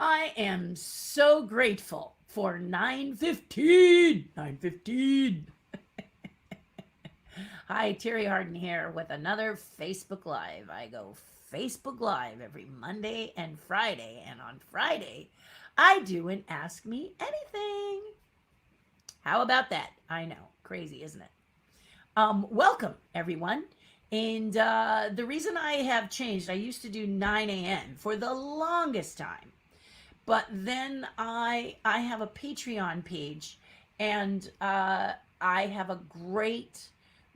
I am so grateful for 9:15. 9:15. Hi, Terri Hardin here with another Facebook Live. I go Facebook Live every Monday and Friday, and on Friday, I do an Ask Me Anything. How about that? I know, crazy, isn't it? Welcome, everyone. And the reason I have changed, I used to do 9 a.m. for the longest time. But then I have a Patreon page, and I have a great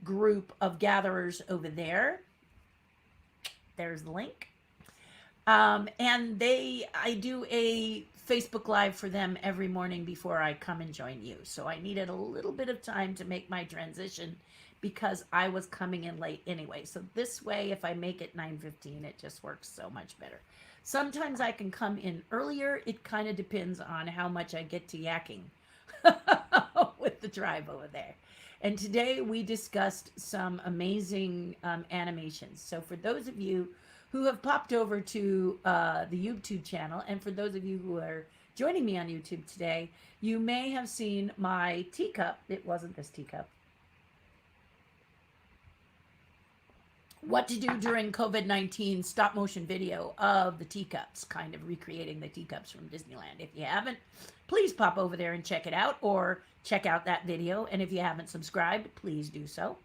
group of gatherers over there. There's the link. And I do a Facebook Live for them every morning before I come and join you. So I needed a little bit of time to make my transition because I was coming in late anyway. So this way, if I make it 9:15, it just works so much better. Sometimes I can come in earlier. It kind of depends on how much I get to yakking with the drive over there. And today we discussed some amazing animations. So for those of you who have popped over to the YouTube channel, and for those of you who are joining me on YouTube today, you may have seen my teacup. It wasn't this teacup. What to do during COVID-19 stop motion video of the teacups, kind of recreating the teacups from Disneyland. If you haven't, please pop over there and check it out, or check out that video. And if you haven't subscribed, please do so.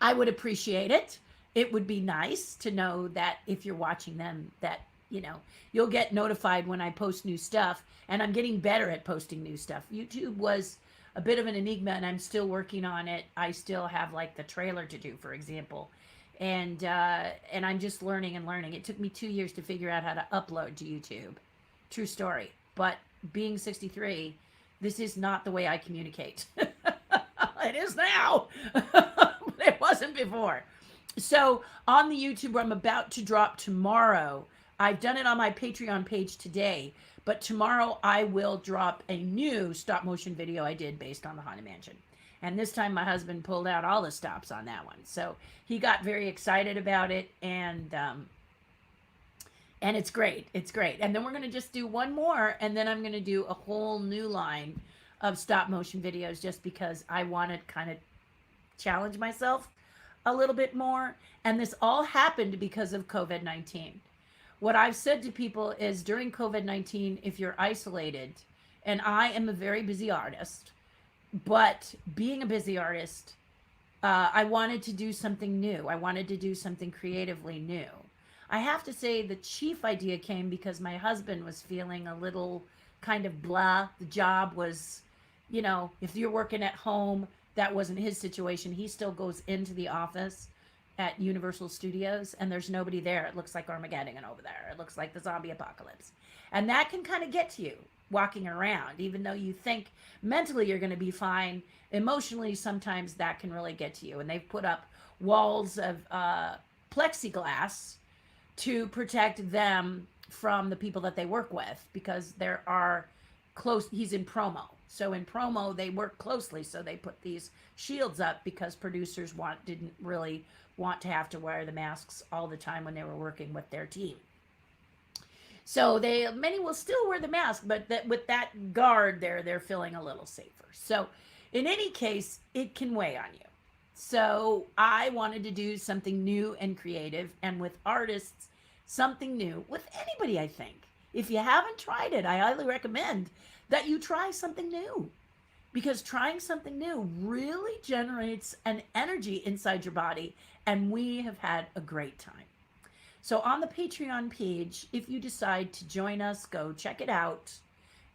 I would appreciate it. It would be nice to know that if you're watching them, that, you'll get notified when I post new stuff. And I'm getting better at posting new stuff. YouTube was a bit of an enigma, and I'm still working on it. I still have like the trailer to do, for example. And I'm just learning and learning. It took me 2 years to figure out how to upload to YouTube. True story. But being 63, this is not the way I communicate. It is now, but it wasn't before. So on the YouTube I'm about to drop tomorrow, I've done it on my Patreon page today, but tomorrow I will drop a new stop motion video I did based on the Haunted Mansion. And this time my husband pulled out all the stops on that one. So he got very excited about it, and it's great. It's great. And then we're going to just do one more, and then I'm going to do a whole new line of stop motion videos just because I want to kind of challenge myself a little bit more. And this all happened because of COVID-19. What I've said to people is during COVID-19, if you're isolated, and I am a very busy artist, but being a busy artist, I wanted to do something new. I wanted to do something creatively new. I have to say the chief idea came because my husband was feeling a little kind of blah. The job was, if you're working at home, that wasn't his situation. He still goes into the office at Universal Studios, and there's nobody there. It looks like Armageddon over there. It looks like the zombie apocalypse. And that can kind of get to you walking around, even though you think mentally you're going to be fine. Emotionally, sometimes that can really get to you. And they've put up walls of plexiglass to protect them from the people that they work with, because there are he's in promo. So in promo, they work closely. So they put these shields up because producers didn't really want to have to wear the masks all the time when they were working with their team. So many will still wear the mask, but with that guard there, they're feeling a little safer. So in any case, it can weigh on you. So I wanted to do something new and creative, and with artists, something new. With anybody, I think. If you haven't tried it, I highly recommend that you try something new, because trying something new really generates an energy inside your body, and we have had a great time. So on the Patreon page, if you decide to join us, go check it out.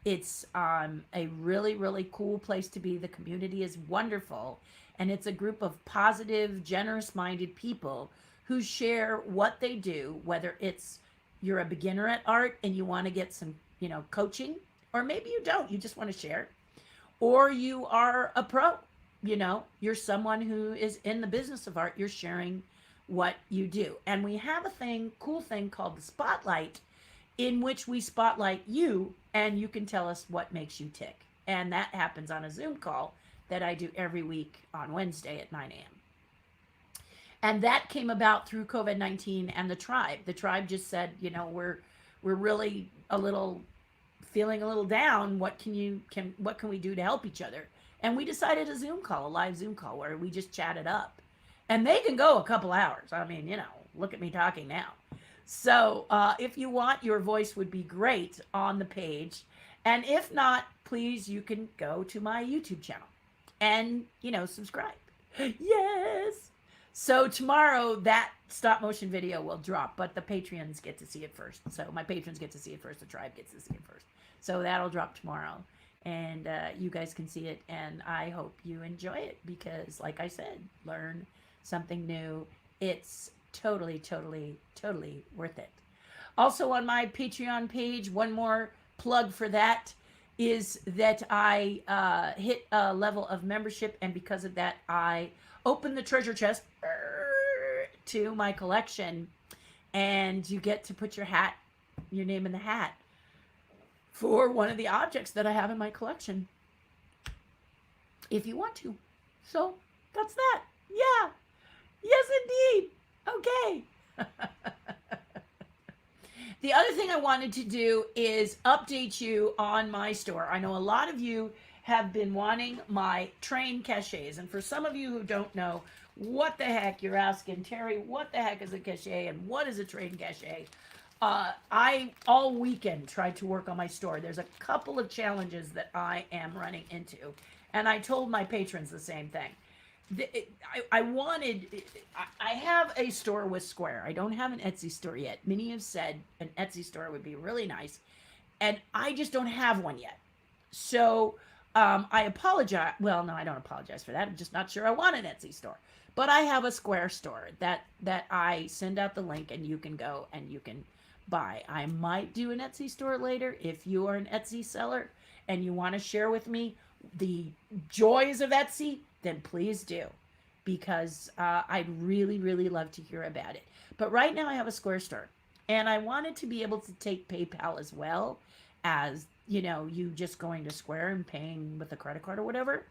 It's a really, really cool place to be. The community is wonderful, and it's a group of positive, generous-minded people who share what they do, whether it's you're a beginner at art and you want to get some, coaching, or maybe you don't, you just want to share, or you are a pro, you're someone who is in the business of art, you're sharing what you do. And we have a cool thing called the Spotlight, in which we spotlight you, and you can tell us what makes you tick. And that happens on a Zoom call that I do every week on Wednesday at 9 a.m. And that came about through COVID-19 and the tribe. The tribe just said, we're really feeling a little down. What can we do to help each other? And we decided a live Zoom call where we just chatted up. And they can go a couple hours. I mean, look at me talking now. So if you want, your voice would be great on the page. And if not, please, you can go to my YouTube channel and, subscribe. Yes. So tomorrow that stop motion video will drop, but the Patreons get to see it first. So my patrons get to see it first. The tribe gets to see it first. So that'll drop tomorrow. And you guys can see it. And I hope you enjoy it because, like I said, learn something new. It's totally, totally, totally worth it. Also on my Patreon page, one more plug for that is that I hit a level of membership, and because of that, I opened the treasure chest to my collection, and you get to put your name in the hat for one of the objects that I have in my collection, if you want to. So that's that. Yeah. Yes, indeed. Okay. The other thing I wanted to do is update you on my store. I know a lot of you have been wanting my train cachets. And for some of you who don't know what the heck, you're asking, Terry, what the heck is a cachet and what is a train cachet? I, all weekend, tried to work on my store. There's a couple of challenges that I am running into. And I told my patrons the same thing. I have a store with Square. I don't have an Etsy store yet. Many have said an Etsy store would be really nice. And I just don't have one yet. So I apologize. Well, no, I don't apologize for that. I'm just not sure I want an Etsy store. But I have a Square store that I send out the link and you can go and you can buy. I might do an Etsy store later. If you are an Etsy seller and you want to share with me the joys of Etsy, then please do, because I'd really, really love to hear about it. But right now I have a Square store, and I wanted to be able to take PayPal as well as, you just going to Square and paying with a credit card or whatever.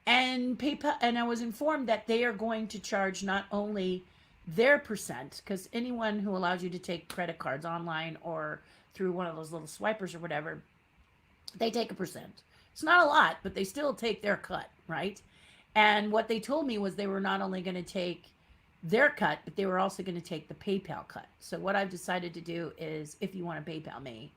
And PayPal, and I was informed that they are going to charge not only their percent, because anyone who allows you to take credit cards online or through one of those little swipers or whatever, they take a percent. It's not a lot, but they still take their cut, right? And what they told me was they were not only going to take their cut, but they were also going to take the PayPal cut. So what I've decided to do is, if you want to PayPal me,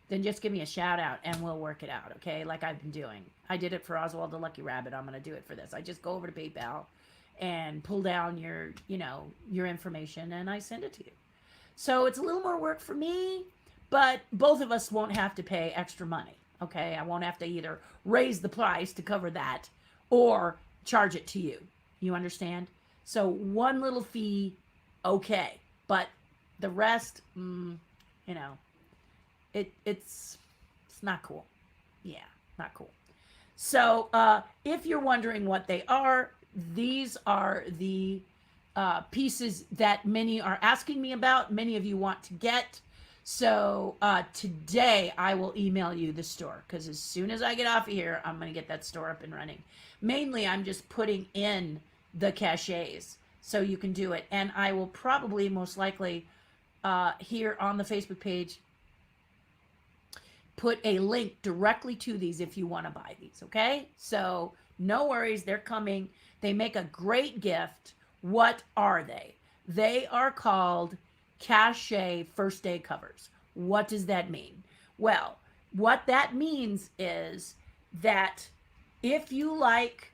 then just give me a shout out and we'll work it out, okay? Like I've been doing. I did it for Oswald the Lucky Rabbit. I'm going to do it for this. I just go over to PayPal and pull down your information and I send it to you. So it's a little more work for me, but both of us won't have to pay extra money, okay? I won't have to either raise the price to cover that or charge it to you. You understand? So one little fee, okay. But the rest, it's not cool. Yeah, not cool. So if you're wondering what they are, these are the pieces that many are asking me about. Many of you want to get. So today I will email you the store, because as soon as I get off of here, I'm going to get that store up and running. Mainly, I'm just putting in the cachets so you can do it. And I will probably, most likely, here on the Facebook page, put a link directly to these if you want to buy these, okay? So no worries, they're coming. They make a great gift. What are they? They are called cachet first day covers. What does that mean? Well, what that means is that if you like,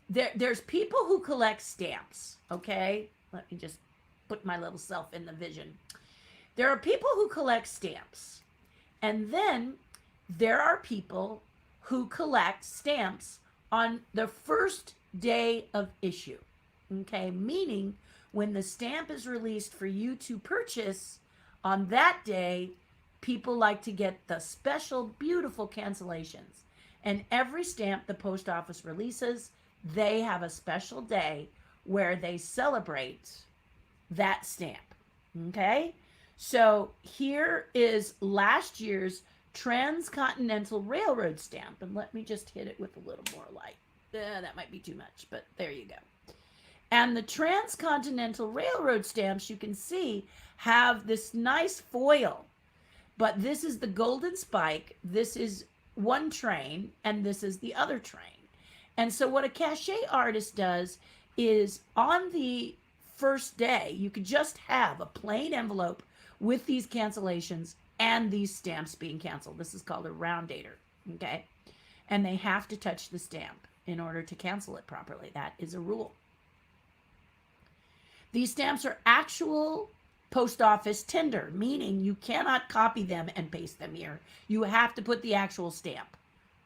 there's people who collect stamps, okay? Let me just put my little self in the vision. There are people who collect stamps. And then there are people who collect stamps on the first day of issue, okay? Meaning when the stamp is released for you to purchase on that day, people like to get the special, beautiful cancellations. And every stamp the post office releases, they have a special day where they celebrate that stamp, okay? So here is last year's Transcontinental Railroad stamp. And let me just hit it with a little more light. That might be too much, but there you go. And the Transcontinental Railroad stamps, you can see, have this nice foil But this is the golden spike. This is one train, and this is the other train. And so what a cachet artist does is on the first day, you could just have a plain envelope with these cancellations and these stamps being canceled. This is called a round dater, okay? And they have to touch the stamp in order to cancel it properly. That is a rule. These stamps are actual post office tender, meaning you cannot copy them and paste them here. You have to put the actual stamp,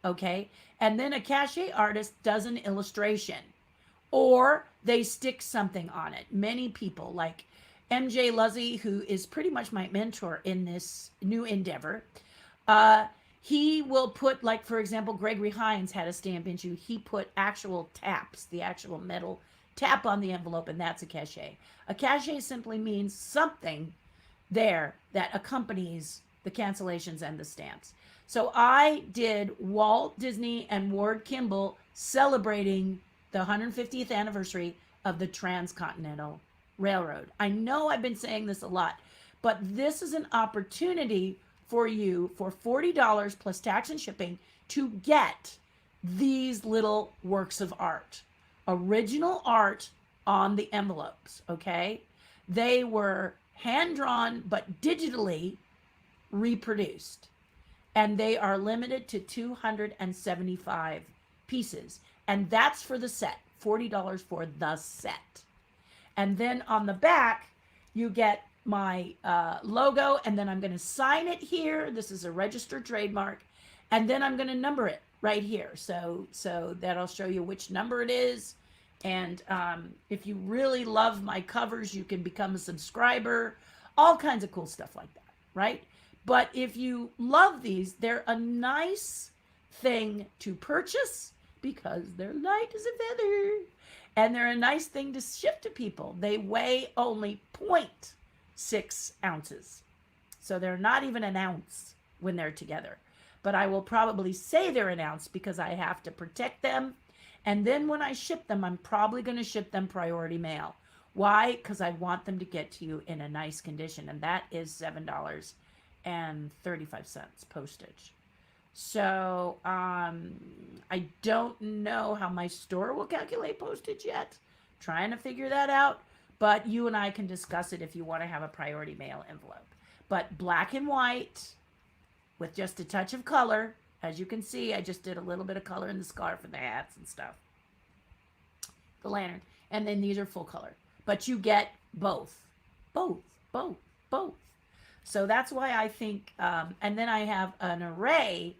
okay? And then a cachet artist does an illustration, or they stick something on it. Many people, like MJ Luzzy, who is pretty much my mentor in this new endeavor, he will put, like, for example, Gregory Hines had a stamp issue. He put actual taps, the actual metal tap on the envelope, and that's a cachet. A cachet simply means something there that accompanies the cancellations and the stamps. So I did Walt Disney and Ward Kimball celebrating the 150th anniversary of the Transcontinental Railroad. I know I've been saying this a lot, but this is an opportunity for you for $40 plus tax and shipping to get these little works of art. Original art on the envelopes, okay? They were hand-drawn but digitally reproduced. And they are limited to 275 pieces. And that's for the set, $40 for the set. And then on the back, you get my logo, and then I'm going to sign it here. This is a registered trademark. And then I'm going to number it right here. So that'll show you which number it is. And if you really love my covers, you can become a subscriber. All kinds of cool stuff like that, right? But if you love these, they're a nice thing to purchase because they're light as a feather. And they're a nice thing to ship to people. They weigh only 0.6 ounces. So they're not even an ounce when they're together. But I will probably say they're an ounce because I have to protect them. And then when I ship them, I'm probably going to ship them priority mail. Why? Because I want them to get to you in a nice condition. And that is $7.35 postage. So I don't know how my store will calculate postage yet. Trying to figure that out. But you and I can discuss it if you want to have a priority mail envelope. But black and white with just a touch of color. As you can see, I just did a little bit of color in the scarf and the hats and stuff. The lantern. And then these are full color. But you get both. Both. So that's why I think, and then I have an array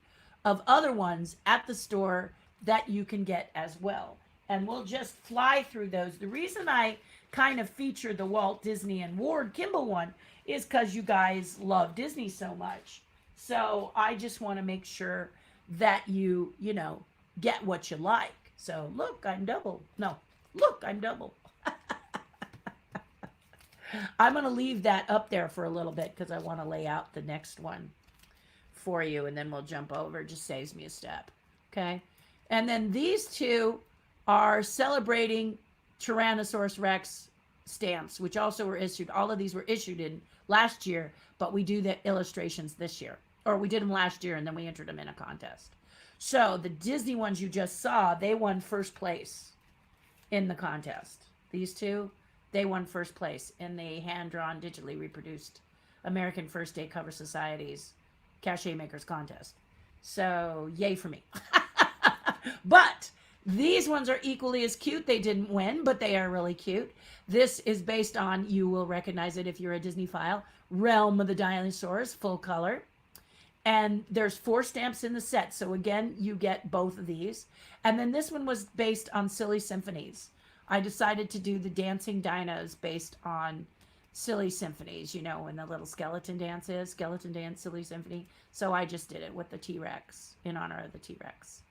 of other ones at the store that you can get as well. And we'll just fly through those. The reason I kind of feature the Walt Disney and Ward Kimball one is because you guys love Disney so much. So I just want to make sure that you know, get what you like. So look, I'm double. No, look, I'm double. I'm going to leave that up there for a little bit because I want to lay out the next one for you, and then we'll jump over. It just saves me a step. Okay. And then these two are celebrating Tyrannosaurus Rex stamps, which also were issued. All of these were issued in last year, but we do the illustrations this year. Or we did them last year, and then we entered them in a contest. So the Disney ones you just saw, they won first place in the contest. These two, they won first place in the hand-drawn, digitally reproduced American First Day Cover Society's Cachet Makers Contest. So yay for me. But these ones are equally as cute. They didn't win, but they are really cute. This is based on, you will recognize it if you're a Disney file, Realm of the Dinosaurs, full color. And there's 4 stamps in the set. So again, you get both of these. And then this one was based on Silly Symphonies. I decided to do the dancing dinos based on Silly Symphonies, you know, when the little skeleton dance is, Skeleton Dance, Silly Symphony. So I just did it with the T-Rex, in honor of the T-Rex.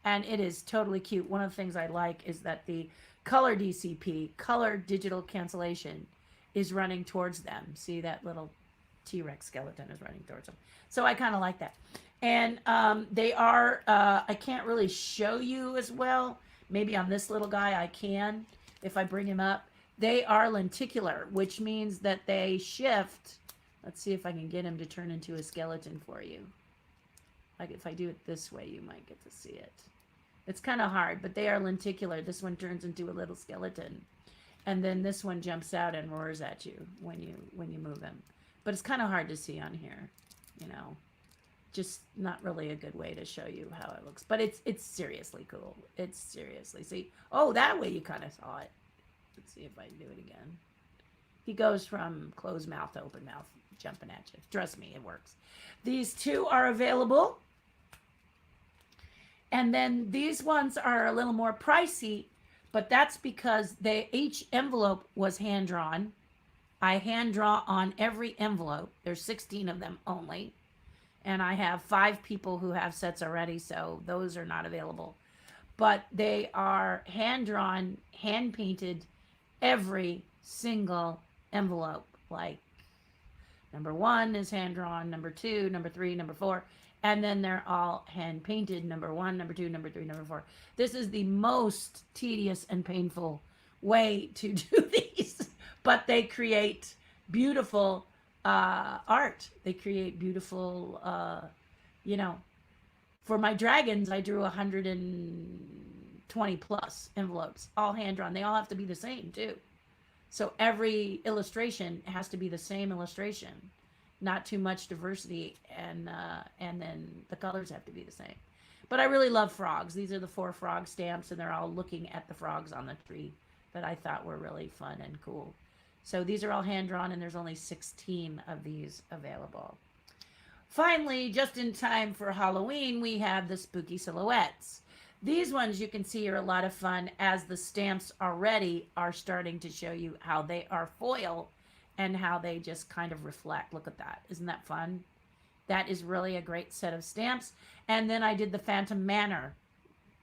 And it is totally cute. One of the things I like is that the color DCP, color digital cancellation, is running towards them. See, that little T-Rex skeleton is running towards them. So I kind of like that. And they are, I can't really show you as well. Maybe on this little guy I can, if I bring him up. They are lenticular, which means that they shift Let's see if I can get him to turn into a skeleton for you. Like if I do it this way, you might get to see it. It's kind of hard, but they are lenticular. This one turns into a little skeleton. And then this one jumps out and roars at you when you move him. But it's kind of hard to see on here, you know. Just not really a good way to show you how it looks. But it's seriously cool. It's seriously, see. Oh, that way you kind of saw it. Let's see if I can do it again. He goes from closed mouth to open mouth, jumping at you. Trust me, it works. These two are available. And then these ones are a little more pricey, but that's because each envelope was hand drawn. I hand draw on every envelope. There's 16 of them only. And I have 5 people who have sets already, so those are not available. But they are hand drawn, hand painted, every single envelope. Like number 1 is hand drawn, number 2, number 3, number 4. And then they're all hand painted, number 1, number 2, number 3, number 4. This is the most tedious and painful way to do these, but they create beautiful art. They create beautiful, you know, for my dragons, I drew 120 plus envelopes, all hand drawn. They all have to be the same too. So every illustration has to be the same illustration. Not too much diversity, and then the colors have to be the same. But I really love frogs. These are the 4 frog stamps, and they're all looking at the frogs on the tree that I thought were really fun and cool. So these are all hand-drawn, and there's only 16 of these available. Finally, just in time for Halloween, we have the spooky silhouettes. These ones you can see are a lot of fun, as the stamps already are starting to show you how they are foil and how they just kind of reflect. Look at that. Isn't that fun? That is really a great set of stamps. And then I did the Phantom Manor.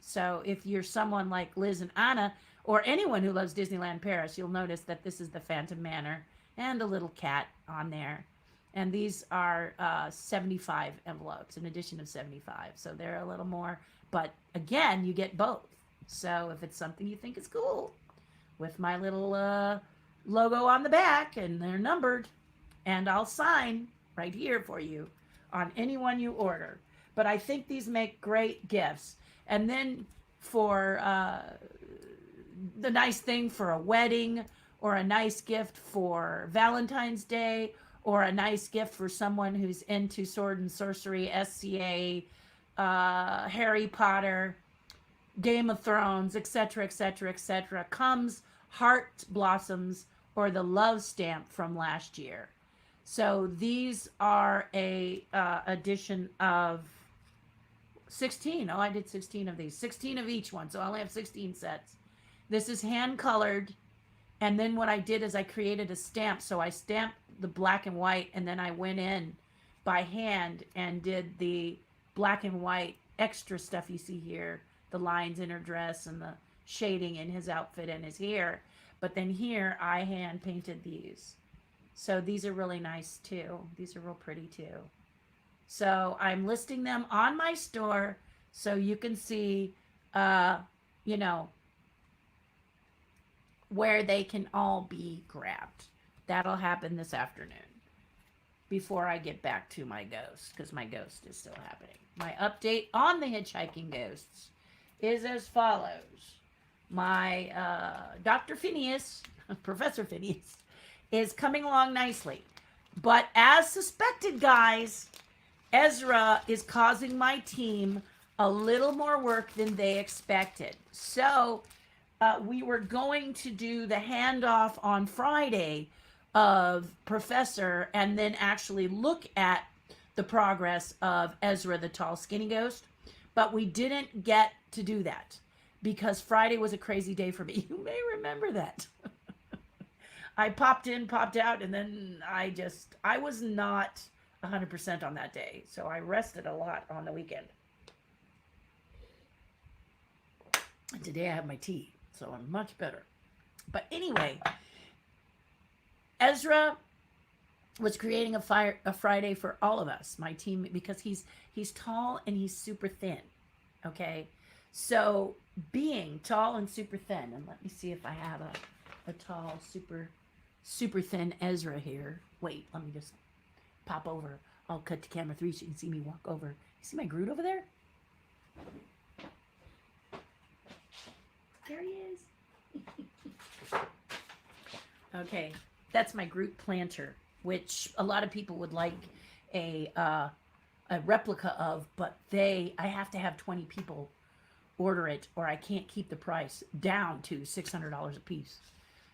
So if you're someone like Liz and Anna, or anyone who loves Disneyland Paris, you'll notice that this is the Phantom Manor and a little cat on there. And these are 75 envelopes, an addition of 75. So they're a little more, but again, you get both. So if it's something you think is cool, with my little logo on the back, and they're numbered, and I'll sign right here for you on any one you order. But I think these make great gifts. And then for the nice thing for a wedding, or a nice gift for Valentine's Day, or a nice gift for someone who's into sword and sorcery, SCA, Harry Potter, Game of Thrones, etc., etc., etc., comes Heart Blossoms, or the love stamp from last year. So these are a addition of 16. Oh, I did 16 of these. 16 of each one. So I only have 16 sets. This is hand colored. And then what I did is I created a stamp. So I stamped the black and white, and then I went in by hand and did the black and white extra stuff you see here. The lines in her dress and the shading in his outfit and his hair. But then here I hand painted these. So these are really nice too. These are real pretty too. So I'm listing them on my store so you can see, you know, where they can all be grabbed. That'll happen this afternoon before I get back to my ghost, because my ghost is still happening. My update on the hitchhiking ghosts is as follows. My Dr. Phineas, Professor Phineas, is coming along nicely. But as suspected, guys, Ezra is causing my team a little more work than they expected. So we were going to do the handoff on Friday of Professor, and then actually look at the progress of Ezra, the tall, skinny ghost. But we didn't get to do that because Friday was a crazy day for me. You may remember that. I popped in, popped out, and then I was not 100% on that day. So I rested a lot on the weekend. And today I have my tea, so I'm much better. But anyway, Ezra was creating a Friday for all of us, my team, because he's tall and he's super thin. Okay, so being tall and super thin, and let me see if I have a tall, super thin Ezra here. Wait, let me just pop over. I'll cut to camera 3 so you can see me walk over. You see my Groot over there? There he is. Okay, that's my Groot planter, which a lot of people would like a replica of, but I have to have 20 people order it, or I can't keep the price down to $600 a piece.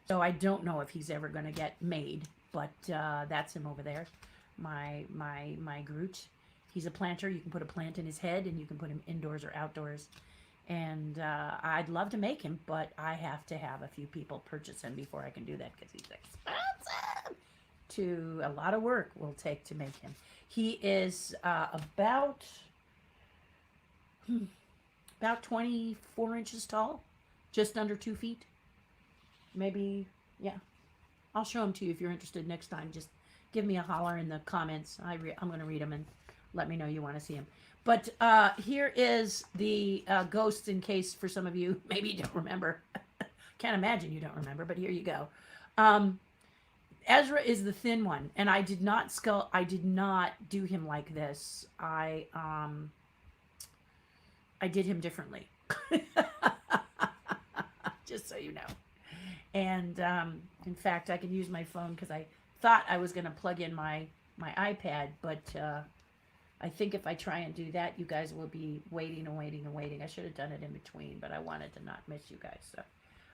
So I don't know if he's ever going to get made, but that's him over there, my Groot. He's a planter. You can put a plant in his head, and you can put him indoors or outdoors. And I'd love to make him, but I have to have a few people purchase him before I can do that because he's expensive. A lot of work will take to make him. He is about 24 inches tall, just under 2 feet. Maybe, yeah. I'll show them to you if you're interested next time. Just give me a holler in the comments. I'm going to read them and let me know you want to see them. But here is the ghosts, in case for some of you, maybe you don't remember. Can't imagine you don't remember, but here you go. Ezra is the thin one, and I did not do him like this. I did him differently. Just so you know. And in fact, I can use my phone because I thought I was going to plug in my iPad, but I think if I try and do that, you guys will be waiting and waiting and waiting. I should have done it in between, but I wanted to not miss you guys. So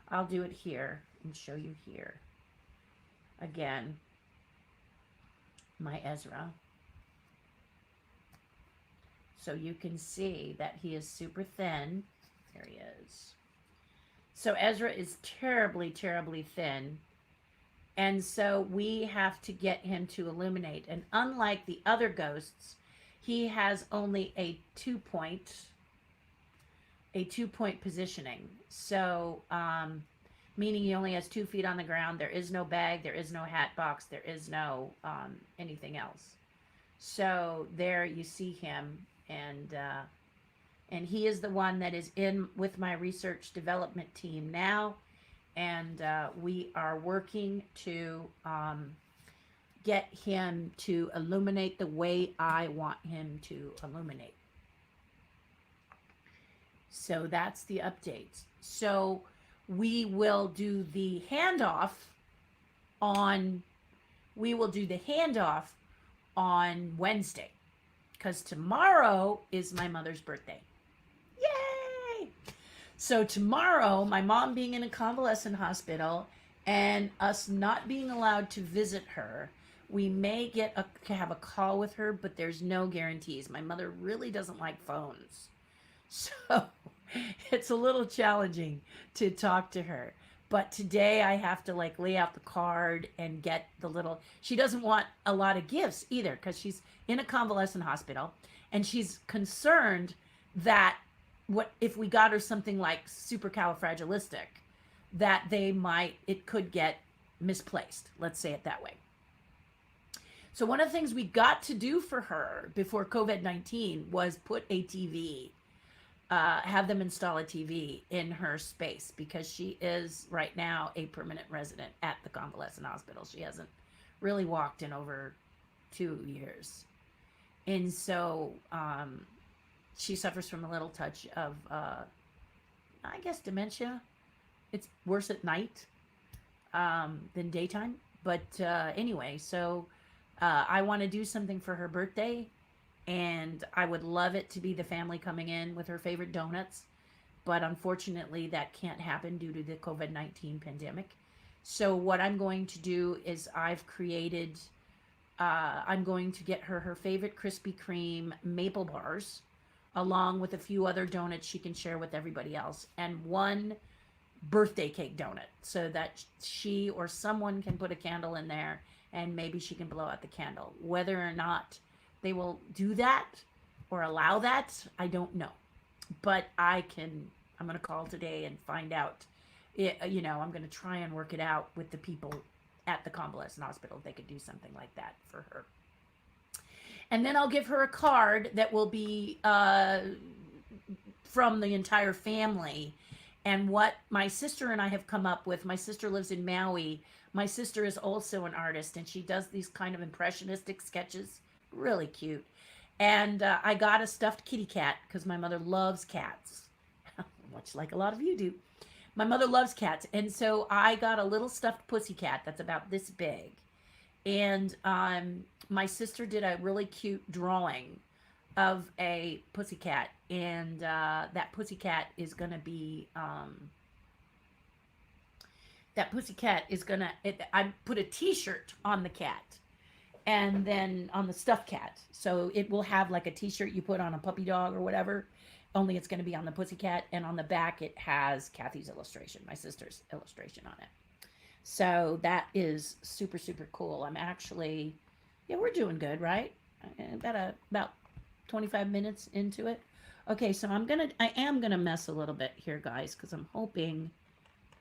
I'll do it here and show you here. Again, my Ezra. So you can see that he is super thin. There he is. So Ezra is terribly, terribly thin. And so we have to get him to illuminate. And unlike the other ghosts, he has only a two-point positioning. So, meaning he only has 2 feet on the ground. There is no bag. There is no hat box. There is no anything else. So there you see him, and he is the one that is in with my research development team now, and we are working to get him to illuminate the way I want him to illuminate. So that's the updates. So we will do the handoff on Wednesday, because tomorrow is my mother's birthday. Yay! So tomorrow, my mom being in a convalescent hospital and us not being allowed to visit her, we may have a call with her, but there's no guarantees. My mother really doesn't like phones. So it's a little challenging to talk to her. But today I have to lay out the card and get the little, she doesn't want a lot of gifts either because she's in a convalescent hospital, and she's concerned that if we got her something like supercalifragilistic, that it could get misplaced. Let's say it that way. So one of the things we got to do for her before COVID-19 was put a TV, have them install a TV in her space, because she is right now a permanent resident at the convalescent hospital. She hasn't really walked in over 2 years. And so she suffers from a little touch of, I guess, dementia. It's worse at night than daytime. But anyway, so I want to do something for her birthday, and I would love it to be the family coming in with her favorite donuts, but unfortunately that can't happen due to the COVID-19 pandemic. So what I'm going to do is I'm going to get her favorite Krispy Kreme maple bars, along with a few other donuts she can share with everybody else, and one birthday cake donut, so that she or someone can put a candle in there, and maybe she can blow out the candle. Whether or not they will do that or allow that, I don't know. But I'm going to call today and find out. I'm going to try and work it out with the people at the convalescent hospital if they could do something like that for her. And then I'll give her a card that will be from the entire family. And what my sister and I have come up with, my sister lives in Maui. My sister is also an artist, and she does these kind of impressionistic sketches. Really cute. And I got a stuffed kitty cat because my mother loves cats, much like a lot of you do. My mother loves cats. And so I got a little stuffed pussy cat that's about this big. And my sister did a really cute drawing of a pussycat, and that pussycat is gonna be I put a T-shirt on the cat, and then on the stuffed cat, so it will have like a T-shirt you put on a puppy dog or whatever. Only it's going to be on the pussycat, and on the back it has Kathy's illustration, my sister's illustration on it. So that is super super cool. I'm actually, yeah, we're doing good, right? About 25 minutes into it. Okay, so I am gonna mess a little bit here, guys, because I'm hoping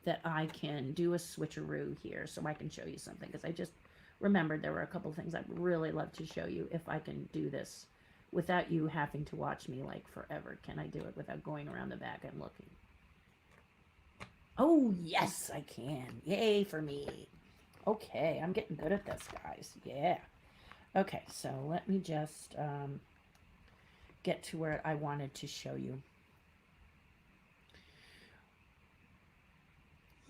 that I can do a switcheroo here so I can show you something, because I just remembered there were a couple things I'd really love to show you if I can do this without you having to watch me like forever. Can I do it without going around the back and looking? Oh, yes, I can. Yay for me. Okay, I'm getting good at this, guys. Yeah. Okay, so let me just get to where I wanted to show you.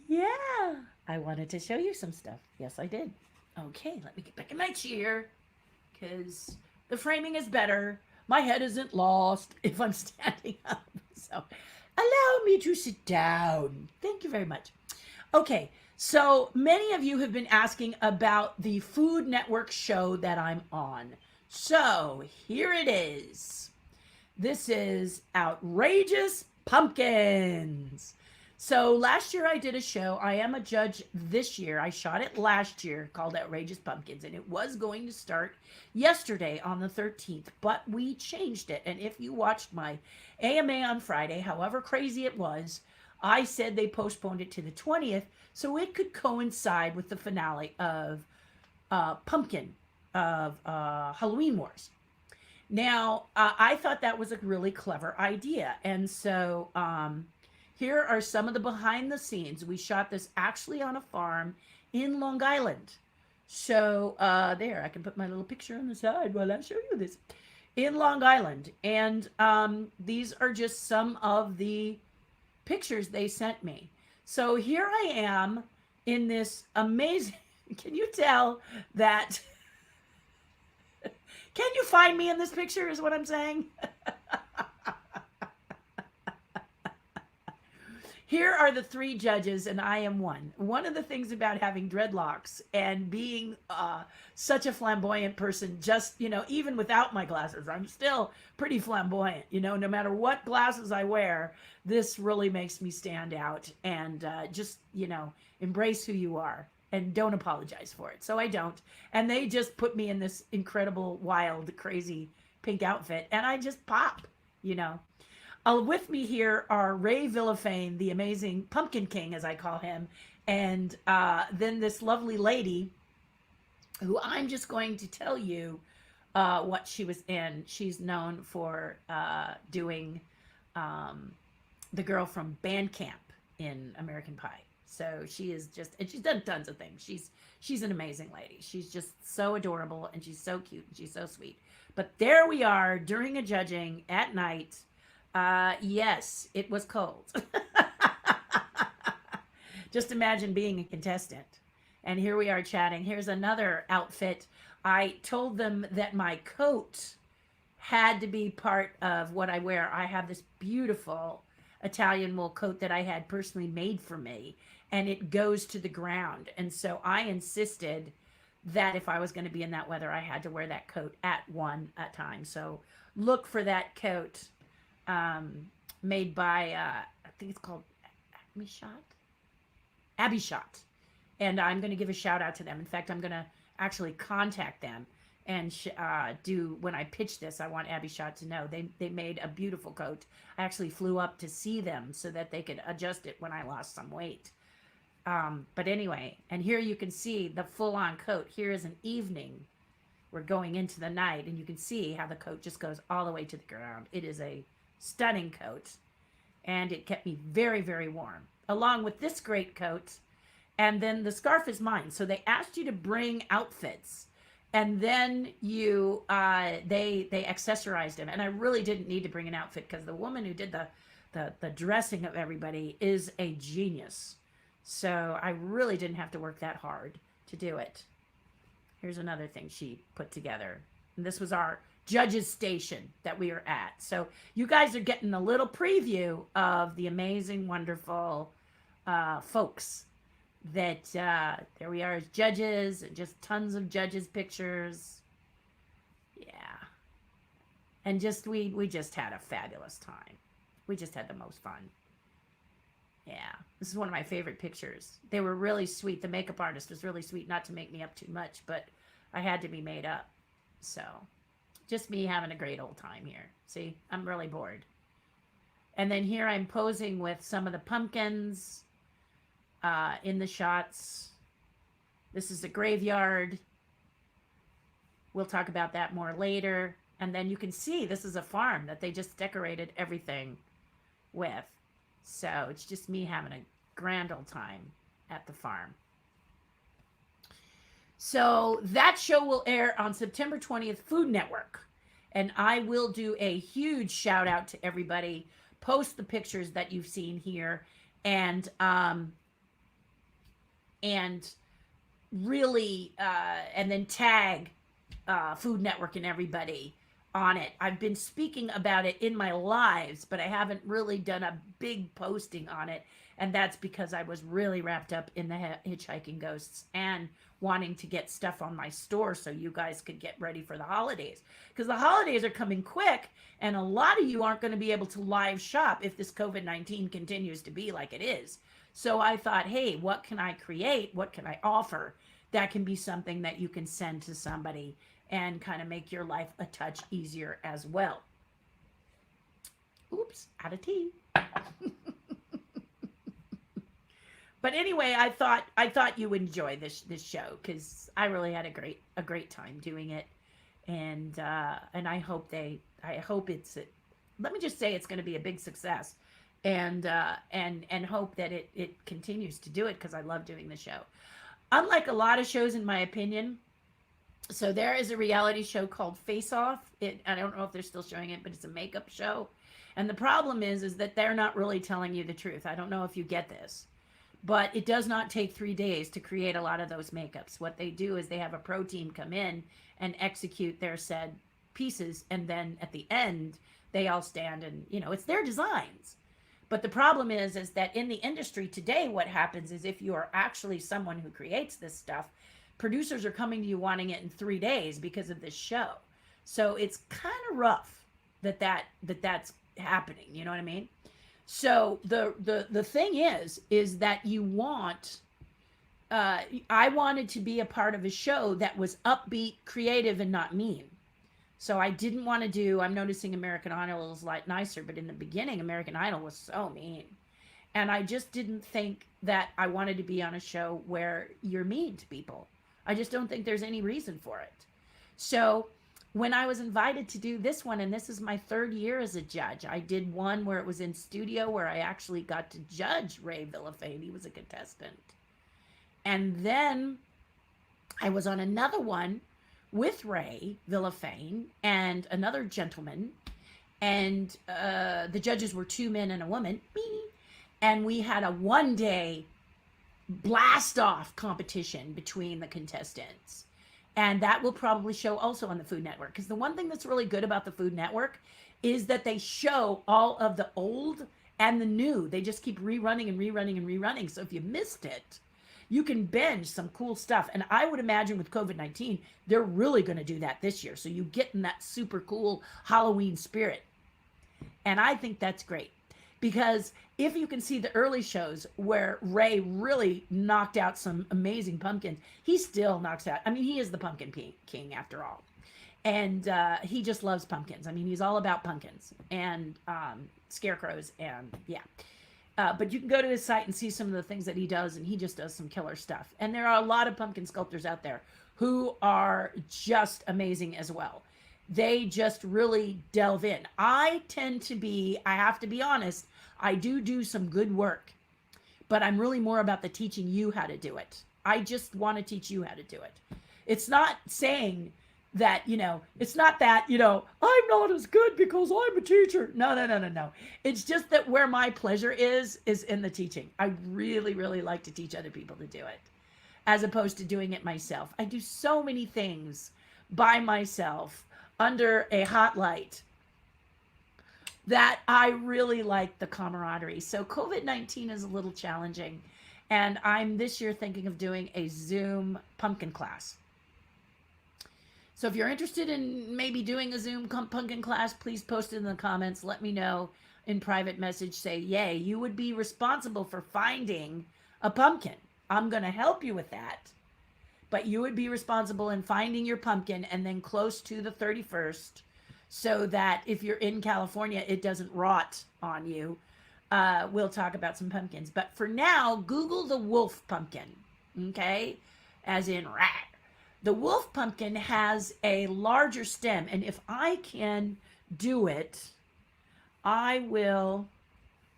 Yeah, I wanted to show you some stuff. Yes, I did. Okay, let me get back in my chair because the framing is better. My head isn't lost if I'm standing up. So allow me to sit down. Thank you very much. Okay, so many of you have been asking about the Food Network show that I'm on. So here it is. This is Outrageous Pumpkins. So last year I did a show. I am a judge this year. I shot it last year called Outrageous Pumpkins, and it was going to start yesterday on the 13th, but we changed it. And if you watched my AMA on Friday, however crazy it was, I said they postponed it to the 20th so it could coincide with the finale of Halloween Wars. Now, I thought that was a really clever idea. And so here are some of the behind the scenes. We shot this actually on a farm in Long Island. So there, I can put my little picture on the side while I show you this. In Long Island. And these are just some of the pictures they sent me. So here I am in this amazing, can you tell that, can you find me in this picture is what I'm saying? Here are the three judges, and I am one. One of the things about having dreadlocks and being such a flamboyant person, just, even without my glasses, I'm still pretty flamboyant. No matter what glasses I wear, this really makes me stand out. And just, embrace who you are and don't apologize for it. So I don't. And they just put me in this incredible, wild, crazy pink outfit, and I just pop. With me here are Ray Villafane, the amazing Pumpkin King, as I call him, and then this lovely lady who I'm just going to tell you what she was in. She's known for doing the girl from Band Camp in American Pie. So she is just, and she's done tons of things. She's an amazing lady. She's just so adorable, and she's so cute, and she's so sweet. But there we are during a judging at night. Yes, it was cold. Just imagine being a contestant. And here we are chatting. Here's another outfit. I told them that my coat had to be part of what I wear. I have this beautiful Italian wool coat that I had personally made for me, and it goes to the ground. And so I insisted that if I was going to be in that weather, I had to wear that coat at a time. So look for that coat. Made by, I think it's called Abby Shot. And I'm going to give a shout out to them. In fact, I'm going to actually contact them and when I pitch this, I want Abby Shot to know. They made a beautiful coat. I actually flew up to see them so that they could adjust it when I lost some weight. But anyway, and here you can see the full-on coat. Here is an evening. We're going into the night, and you can see how the coat just goes all the way to the ground. It is a stunning coat. and it kept me very, very warm, along with this great coat. And then the scarf is mine. So they asked you to bring outfits, and then they accessorized them. And I really didn't need to bring an outfit because the woman who did the dressing of everybody is a genius. So I really didn't have to work that hard to do it. Here's another thing she put together. And this was our judges station that we were at. So you guys are getting a little preview of the amazing, wonderful folks that there we are as judges, and just tons of judges pictures. Yeah. And we just had a fabulous time. We just had the most fun. Yeah, this is one of my favorite pictures. They were really sweet. The makeup artist was really sweet, not to make me up too much, but I had to be made up. So just me having a great old time here. See, I'm really bored. And then here I'm posing with some of the pumpkins in the shots. This is the graveyard. We'll talk about that more later. And then you can see this is a farm that they just decorated everything with. So it's just me having a grand old time at the farm. So that show will air on September 20th, Food Network. And I will do a huge shout out to everybody. Post the pictures that you've seen here. And really, and then tag Food Network and everybody on it. I've been speaking about it in my lives, but I haven't really done a big posting on it. And that's because I was really wrapped up in the hitchhiking ghosts and wanting to get stuff on my store so you guys could get ready for the holidays. Because the holidays are coming quick, and a lot of you aren't going to be able to live shop if this COVID-19 continues to be like it is. So I thought, hey, what can I create? What can I offer that can be something that you can send to somebody and kind of make your life a touch easier as well. Oops, out of tea. But anyway, I thought you would enjoy this show because I really had a great time doing it, and I hope it's let me just say it's going to be a big success, and hope that it continues to do it because I love doing the show. Unlike a lot of shows, in my opinion. So there is a reality show called Face Off. I don't know if they're still showing it, but it's a makeup show. And the problem is that they're not really telling you the truth. I don't know if you get this, but it does not take 3 days to create a lot of those makeups. What they do is they have a pro team come in and execute their said pieces. And then at the end, they all stand and, it's their designs. But the problem is that in the industry today, what happens is if you are actually someone who creates this stuff, producers are coming to you wanting it in 3 days because of this show. So it's kind of rough that's happening. You know what I mean? So the thing is that you want, I wanted to be a part of a show that was upbeat, creative, and not mean. So I didn't want to do, I'm noticing American Idol is a lot nicer, but in the beginning, American Idol was so mean. And I just didn't think that I wanted to be on a show where you're mean to people. I just don't think there's any reason for it. So when I was invited to do this one, and this is my 3rd year as a judge, I did one where it was in studio where I actually got to judge Ray Villafane. He was a contestant. And then I was on another one with Ray Villafane and another gentleman. And the judges were 2 men and a woman. And we had a 1-day blast off competition between the contestants, and that will probably show also on the Food Network, because the one thing that's really good about the Food Network is that they show all of the old and the new. They just keep rerunning and rerunning and rerunning, so if you missed it, you can binge some cool stuff. And I would imagine with COVID-19 they're really going to do that this year, so you get in that super cool Halloween spirit. And I think that's great. Because if you can see the early shows where Ray really knocked out some amazing pumpkins, he still knocks out. I mean, he is the pumpkin king after all. And he just loves pumpkins. I mean, he's all about pumpkins and scarecrows and yeah. But you can go to his site and see some of the things that he does, and he just does some killer stuff. And there are a lot of pumpkin sculptors out there who are just amazing as well. They just really delve in. I have to be honest, I do some good work, but I'm really more about the teaching you how to do it. I just want to teach you how to do it. It's not saying that, it's not that, I'm not as good because I'm a teacher. No, no, no, no, no. It's just that where my pleasure is in the teaching. I really, really like to teach other people to do it as opposed to doing it myself. I do so many things by myself under a hot light that I really like the camaraderie. So COVID-19 is a little challenging. And I'm this year thinking of doing a Zoom pumpkin class. So if you're interested in maybe doing a Zoom pumpkin class, please post it in the comments. Let me know in private message. Say, yay, you would be responsible for finding a pumpkin. I'm going to help you with that. But you would be responsible in finding your pumpkin and then close to the 31st so that if you're in California, it doesn't rot on you. We'll talk about some pumpkins. But for now, Google the wolf pumpkin, okay? As in rat. The wolf pumpkin has a larger stem. And if I can do it, I will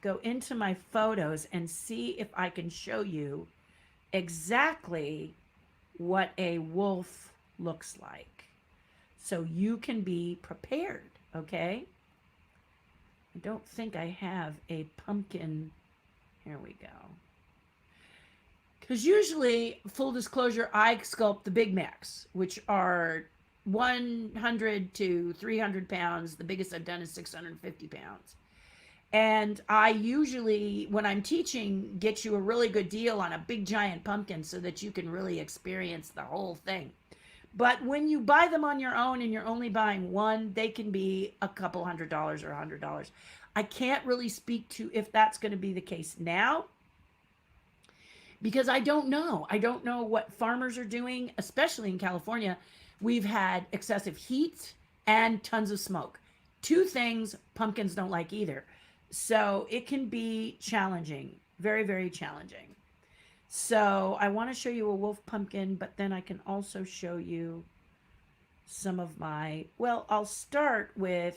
go into my photos and see if I can show you exactly what a wolf looks like. So you can be prepared, okay? I don't think I have a pumpkin. Here we go. Because usually, full disclosure, I sculpt the Big Macs, which are 100 to 300 pounds. The biggest I've done is 650 pounds. And I usually, when I'm teaching, get you a really good deal on a big giant pumpkin so that you can really experience the whole thing. But when you buy them on your own and you're only buying one, they can be a couple $100 or $100. I can't really speak to if that's going to be the case now because I don't know. I don't know what farmers are doing, especially in California. We've had excessive heat and tons of smoke. Two things pumpkins don't like either. So it can be challenging, very, very challenging. So I want to show you a wolf pumpkin, but then I can also show you some of my, well, I'll start with,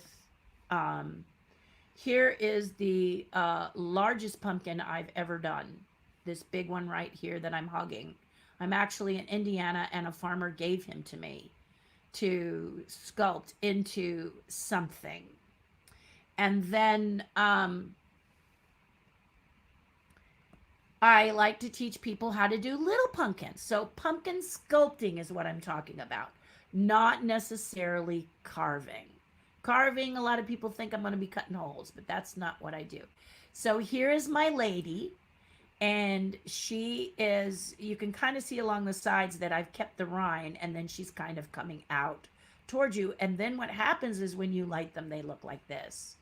here is the largest pumpkin I've ever done. This big one right here that I'm hugging. I'm actually in Indiana and a farmer gave him to me to sculpt into something. And then I like to teach people how to do little pumpkins. So pumpkin sculpting is what I'm talking about, not necessarily carving. Carving, a lot of people think I'm going to be cutting holes, but that's not what I do. So here is my lady, and she is, you can kind of see along the sides that I've kept the rind, and then she's kind of coming out towards you. And then what happens is when you light them, they look like this.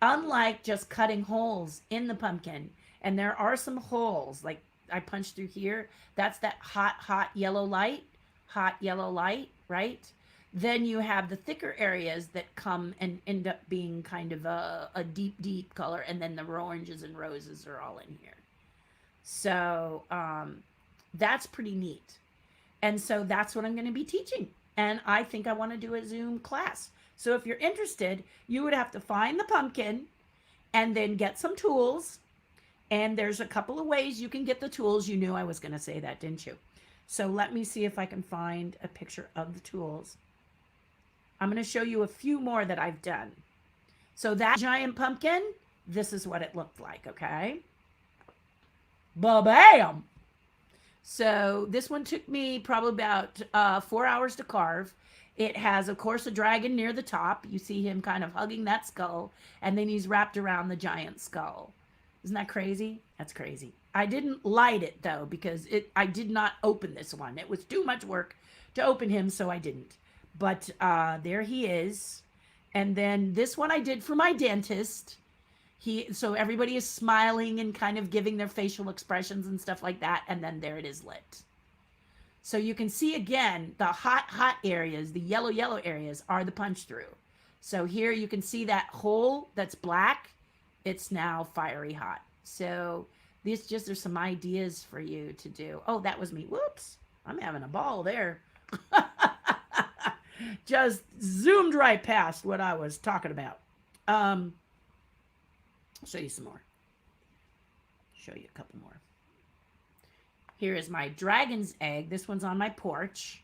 Unlike just cutting holes in the pumpkin, and there are some holes, like I punched through here, that's that hot yellow light, right? Then you have the thicker areas that come and end up being kind of a deep color, and then the oranges and roses are all in here. So that's pretty neat. And so that's what I'm going to be teaching. And I think I want to do a Zoom class. So if you're interested, you would have to find the pumpkin and then get some tools. And there's a couple of ways you can get the tools. You knew I was going to say that, didn't you? So let me see if I can find a picture of the tools. I'm going to show you a few more that I've done. So that giant pumpkin, this is what it looked like, okay? Ba-bam! So this one took me probably about 4 hours to carve. It has, of course, a dragon near the top. You see him kind of hugging that skull, and then he's wrapped around the giant skull. Isn't that crazy? That's crazy. I didn't light it, though, because I did not open this one. It was too much work to open him, so I didn't. But there he is. And then this one I did for my dentist. So everybody is smiling and kind of giving their facial expressions and stuff like that. And then there it is lit. So you can see again, the hot areas, the yellow areas are the punch through. So here you can see that hole that's black. It's now fiery hot. So these just are some ideas for you to do. Oh, that was me. Whoops. I'm having a ball there. Just zoomed right past what I was talking about. Show you some more. show you a couple more. Here is my dragon's egg. This one's on my porch.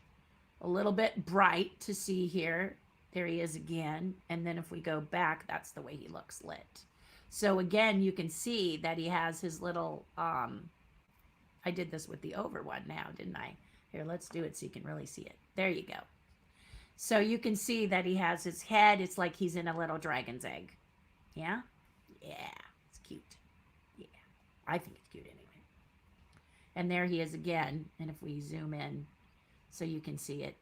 A little bit bright to see here. There he is again. And then if we go back, that's the way he looks lit. So again, you can see that he has his little, I did this with the over one now, didn't I? Here, let's do it so you can really see it. There you go. So you can see that he has his head. It's like he's in a little dragon's egg. Yeah? Yeah. It's cute. Yeah. I think it's cute anyway. And there he is again. And if we zoom in so you can see it,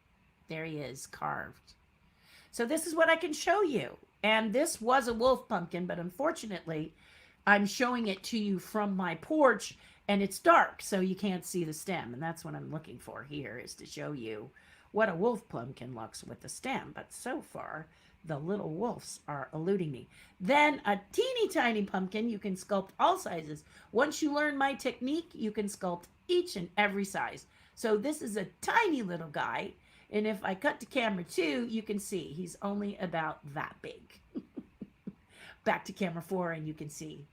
there he is carved. So this is what I can show you. And this was a wolf pumpkin, but unfortunately, I'm showing it to you from my porch and it's dark, so you can't see the stem. And that's what I'm looking for here, is to show you what a wolf pumpkin looks with the stem. But so far, the little wolves are eluding me. Then a teeny tiny pumpkin, you can sculpt all sizes. Once you learn my technique, you can sculpt each and every size. So this is a tiny little guy. And if I cut to camera 2, you can see he's only about that big. Back to camera 4 and you can see,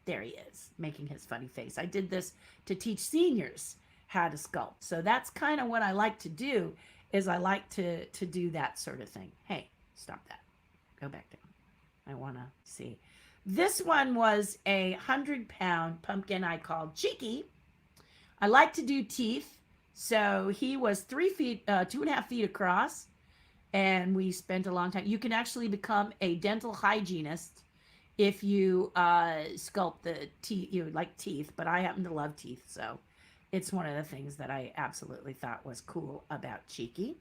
there he is, making his funny face. I did this to teach seniors how to sculpt. So that's kind of what I like to do, is I like to do that sort of thing. Hey, stop that. Go back down. I want to see. This one was a 100-pound pumpkin I called Cheeky. I like to do teeth. So he was 3 feet, 2.5 feet across, and we spent a long time. You can actually become a dental hygienist if you sculpt the teeth. You like teeth, but I happen to love teeth, so it's one of the things that I absolutely thought was cool about Cheeky.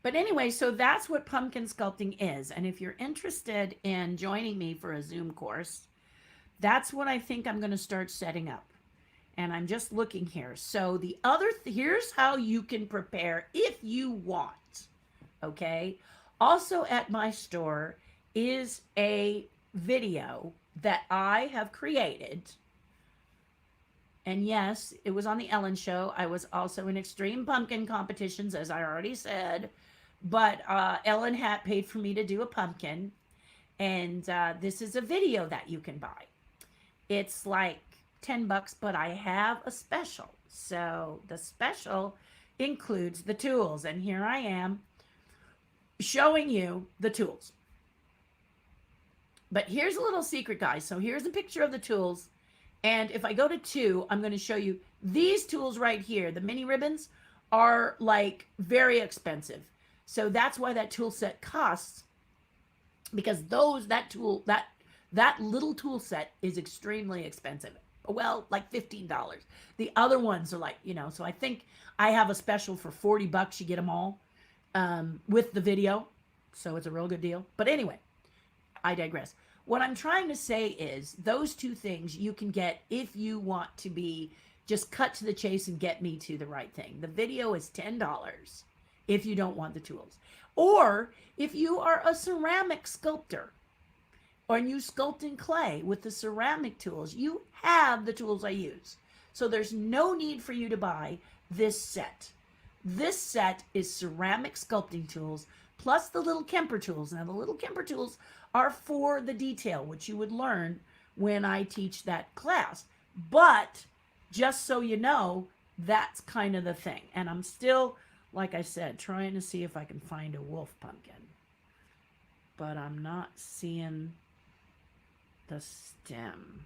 But anyway, so that's what pumpkin sculpting is. And if you're interested in joining me for a Zoom course, that's what I think I'm going to start setting up. And I'm just looking here. So the other, here's how you can prepare if you want, okay? Also at my store is a video that I have created. And yes, it was on the Ellen Show. I was also in extreme pumpkin competitions, as I already said. But Ellen had paid for me to do a pumpkin. And this is a video that you can buy. It's like $10, but I have a special. So the special includes the tools, and here I am showing you the tools. But here's a little secret, guys. So here's a picture of the tools, and if I go to 2, I'm going to show you these tools right here. The mini ribbons are like very expensive, so that's why that tool set costs, because that little tool set is extremely expensive. Well, like $15. The other ones are like, so I think I have a special for $40. You get them all with the video. So it's a real good deal. But anyway, I digress. What I'm trying to say is those 2 things you can get if you want to be just cut to the chase and get me to the right thing. The video is $10 if you don't want the tools. Or if you are a ceramic sculptor, or you sculpt in clay with the ceramic tools, you have the tools I use. So there's no need for you to buy this set. This set is ceramic sculpting tools plus the little Kemper tools. Now the little Kemper tools are for the detail, which you would learn when I teach that class. But just so you know, that's kind of the thing. And I'm still, like I said, trying to see if I can find a wolf pumpkin. But I'm not seeing the stem.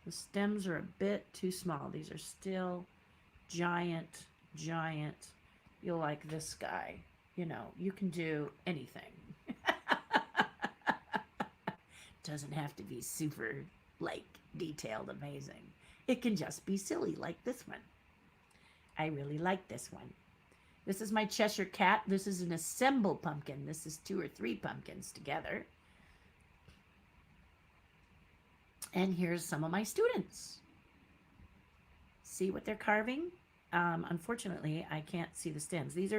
The stems are a bit too small. These are still giant. You'll like this guy. You can do anything. Doesn't have to be super, detailed, amazing. It can just be silly, like this one. I really like this one. This is my Cheshire Cat. This is an assemble pumpkin. This is 2 or 3 pumpkins together. And here's some of my students. See what they're carving? Unfortunately, I can't see the stems. These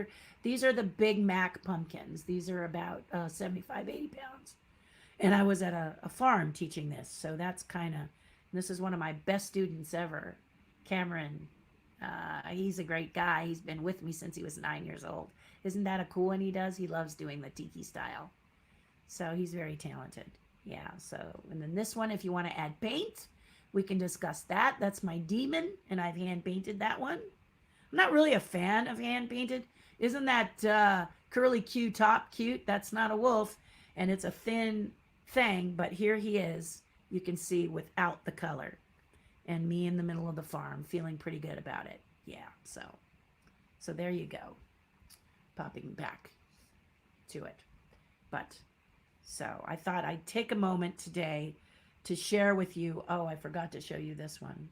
are the Big Mac pumpkins. These are about 75, 80 pounds. And I was at a farm teaching this. So that's this is one of my best students ever, Cameron. He's a great guy. He's been with me since he was 9 years old. Isn't that a cool one he does? He loves doing the tiki style. So he's very talented. Yeah. So, and then this one, if you want to add paint, we can discuss that. That's my demon, and I've hand painted that one. I'm not really a fan of hand painted. Isn't that curly Q top cute? That's not a wolf, and it's a thin thing, but here he is. You can see without the color, and me in the middle of the farm, feeling pretty good about it. Yeah, so there you go. Popping back to it. But so I thought I'd take a moment today to share with you. Oh, I forgot to show you this one.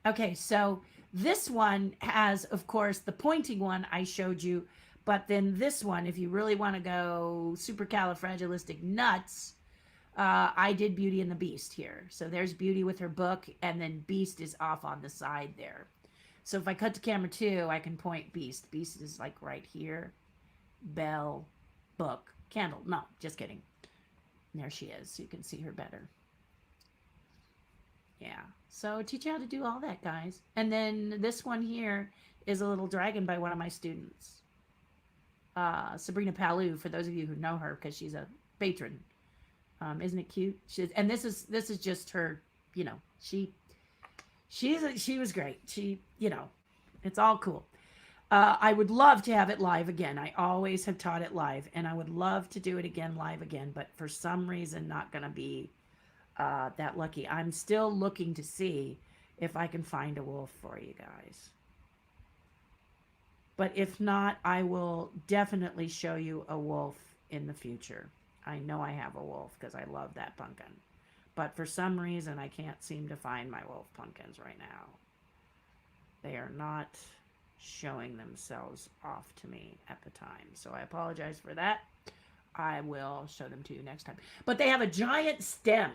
Okay, so this one has, of course, the pointing one I showed you, but then this one, if you really want to go supercalifragilistic nuts, I did Beauty and the Beast here. So there's Beauty with her book, and then Beast is off on the side there. So if I cut to camera 2, I can point Beast. Beast is like right here. Bell, book, candle. No, just kidding. And there she is. So you can see her better. Yeah. So teach you how to do all that, guys. And then this one here is a little dragon by one of my students. Sabrina Palou, for those of you who know her, because she's a patron. Isn't it cute? And this is just her, you know, she was great. She, you know, it's all cool. I would love to have it live again. I always have taught it live, and I would love to do it again live again, but for some reason not going to be that lucky. I'm still looking to see if I can find a wolf for you guys. But if not, I will definitely show you a wolf in the future. I know I have a wolf because I love that pumpkin. But for some reason, I can't seem to find my wolf pumpkins right now. They are not showing themselves off to me at the time. So I apologize for that. I will show them to you next time. But they have a giant stem.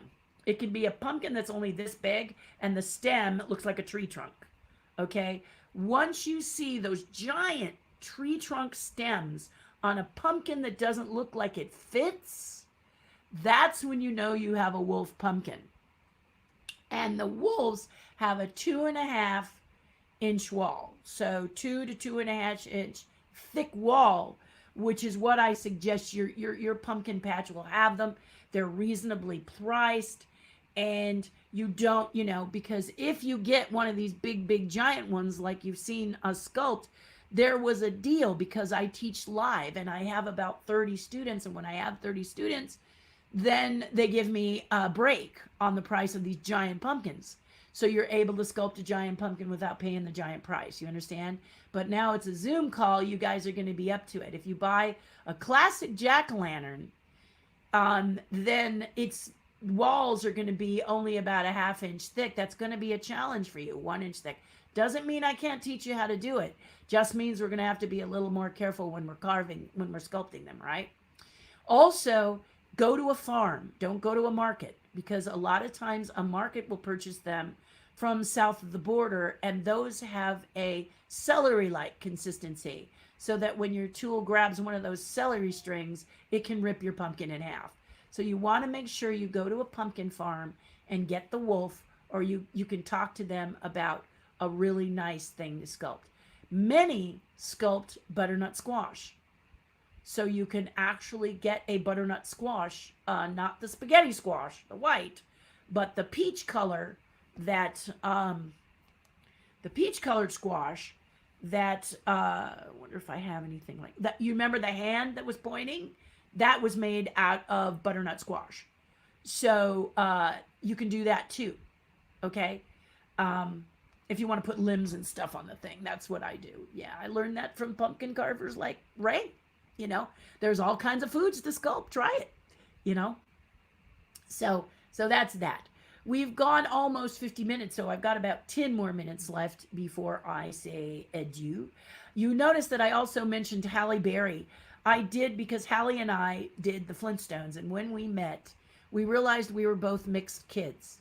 It can be a pumpkin that's only this big, and the stem looks like a tree trunk. Okay? Once you see those giant tree trunk stems on a pumpkin that doesn't look like it fits, that's when you know you have a wolf pumpkin. And the wolves have a 2.5 inch wall. So 2 to 2.5 inch thick wall, which is what I suggest your pumpkin patch will have them. They're reasonably priced, and you don't, you know, because if you get one of these big giant ones like you've seen us sculpt, there was a deal because I teach live and I have about 30 students, and when I have 30 students, then they give me a break on the price of these giant pumpkins. So you're able to sculpt a giant pumpkin without paying the giant price. You understand? But now it's a Zoom call. You guys are going to be up to it. If you buy a classic jack-o'-lantern, then its walls are going to be only about a 1/2 inch thick. That's going to be a challenge for you, 1 inch thick. Doesn't mean I can't teach you how to do it. Just means we're going to have to be a little more careful when we're sculpting them, right? Also, go to a farm. Don't go to a market, because a lot of times a market will purchase them from south of the border, and those have a celery-like consistency, so that when your tool grabs one of those celery strings, it can rip your pumpkin in half. So you want to make sure you go to a pumpkin farm and get the wolf, or you can talk to them about a really nice thing to sculpt. Many sculpt butternut squash. So you can actually get a butternut squash, not the spaghetti squash, the white, but the peach color that, the peach colored squash that, I wonder if I have anything like that. You remember the hand that was pointing? That was made out of butternut squash. So you can do that too, okay? If you want to put limbs and stuff on the thing, that's what I do. Yeah, I learned that from pumpkin carvers like Ray. You know, there's all kinds of foods to sculpt. Try it, you know. So that's that. We've gone almost 50 minutes, so I've got about 10 more minutes left before I say adieu. You notice that I also mentioned Halle Berry. I did because Hally and I did the Flintstones, and when we met, we realized we were both mixed kids.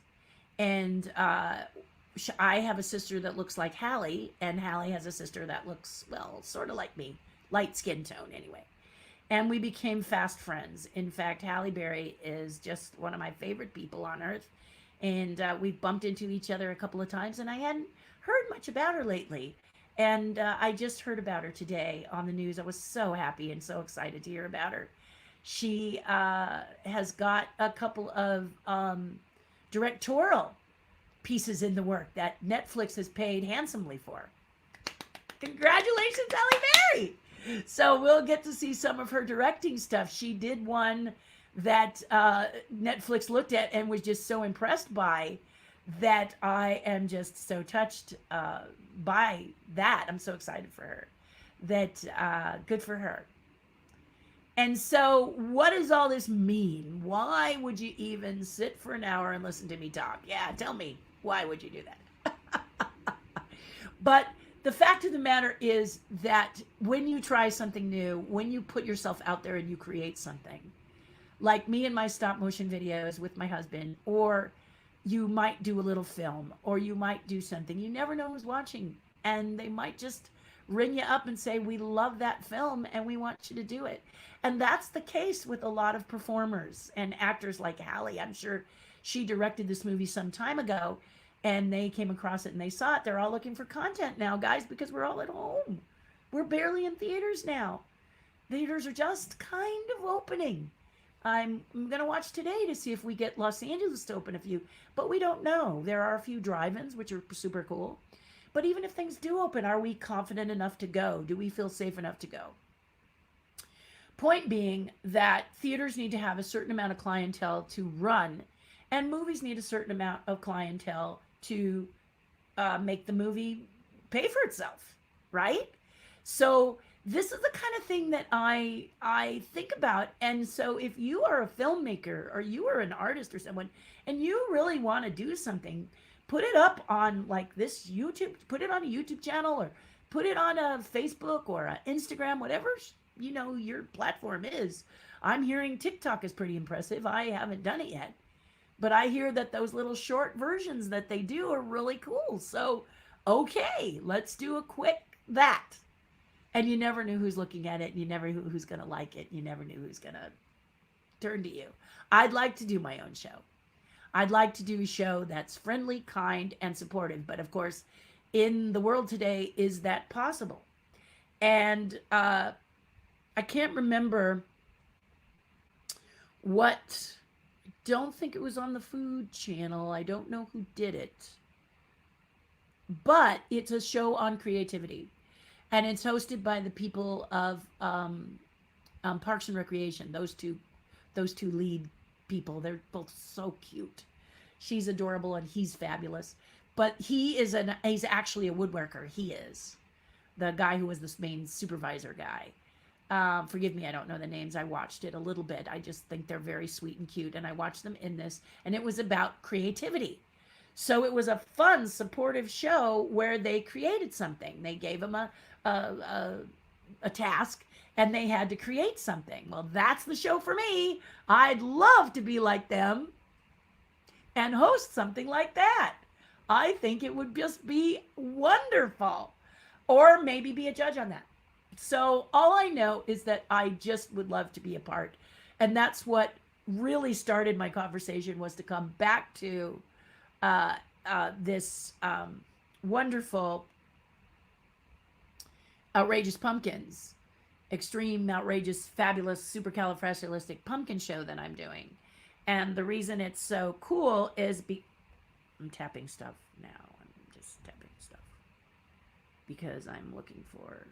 And I have a sister that looks like Hally, and Hally has a sister that looks, well, sort of like me. Light skin tone anyway. And we became fast friends. In fact, Halle Berry is just one of my favorite people on earth. And we've bumped into each other a couple of times, and I hadn't heard much about her lately. And I just heard about her today on the news. I was so happy and so excited to hear about her. She has got a couple of directorial pieces in the work that Netflix has paid handsomely for. Congratulations, Halle Berry! So we'll get to see some of her directing stuff. She did one that Netflix looked at and was just so impressed by that I am just so touched by that. I'm so excited for her. That good for her. And so, what does all this mean? Why would you even sit for an hour and listen to me talk? Yeah, tell me, why would you do that? But the fact of the matter is that when you try something new, when you put yourself out there and you create something, like me and my stop motion videos with my husband, or you might do a little film, or you might do something, you never know who's watching, and they might just ring you up and say, we love that film and we want you to do it. And that's the case with a lot of performers and actors like Hally. I'm sure she directed this movie some time ago and they came across it and they saw it. They're all looking for content now, guys, because we're all at home. We're barely in theaters now. Theaters are just kind of opening. I'm going to watch today to see if we get Los Angeles to open a few, but we don't know. There are a few drive-ins, which are super cool. But even if things do open, are we confident enough to go? Do we feel safe enough to go? Point being that theaters need to have a certain amount of clientele to run, and movies need a certain amount of clientele to make the movie pay for itself, right? So this is the kind of thing that I think about. And so if you are a filmmaker or you are an artist or someone and you really want to do something, put it up on like this YouTube, put it on a YouTube channel or put it on a Facebook or a Instagram, whatever, you know, your platform is. I'm hearing TikTok is pretty impressive. I haven't done it yet, but I hear that those little short versions that they do are really cool. So, okay, let's do a quick that. And you never knew who's looking at it. You never knew who's going to like it. You never knew who's going to turn to you. I'd like to do my own show. I'd like to do a show that's friendly, kind, and supportive. But of course, in the world today, is that possible? And I can't remember what, I don't think it was on the Food Channel. I don't know who did it. But it's a show on creativity. And it's hosted by the people of Parks and Recreation. Those two lead people. They're both so cute. She's adorable and he's fabulous. But he's actually a woodworker. He is the guy who was the main supervisor guy. Forgive me, I don't know the names. I watched it a little bit. I just think they're very sweet and cute. And I watched them in this. And it was about creativity. So it was a fun, supportive show where they created something. They gave them a task and they had to create something. Well, that's the show for me. I'd love to be like them and host something like that. I think it would just be wonderful. Or maybe be a judge on that. So all I know is that I just would love to be a part. And that's what really started my conversation, was to come back to this wonderful Outrageous Pumpkins, extreme, outrageous, fabulous, supercalifragilistic pumpkin show that I'm doing. And the reason it's so cool is I'm tapping stuff now. I'm just tapping stuff because I'm looking for,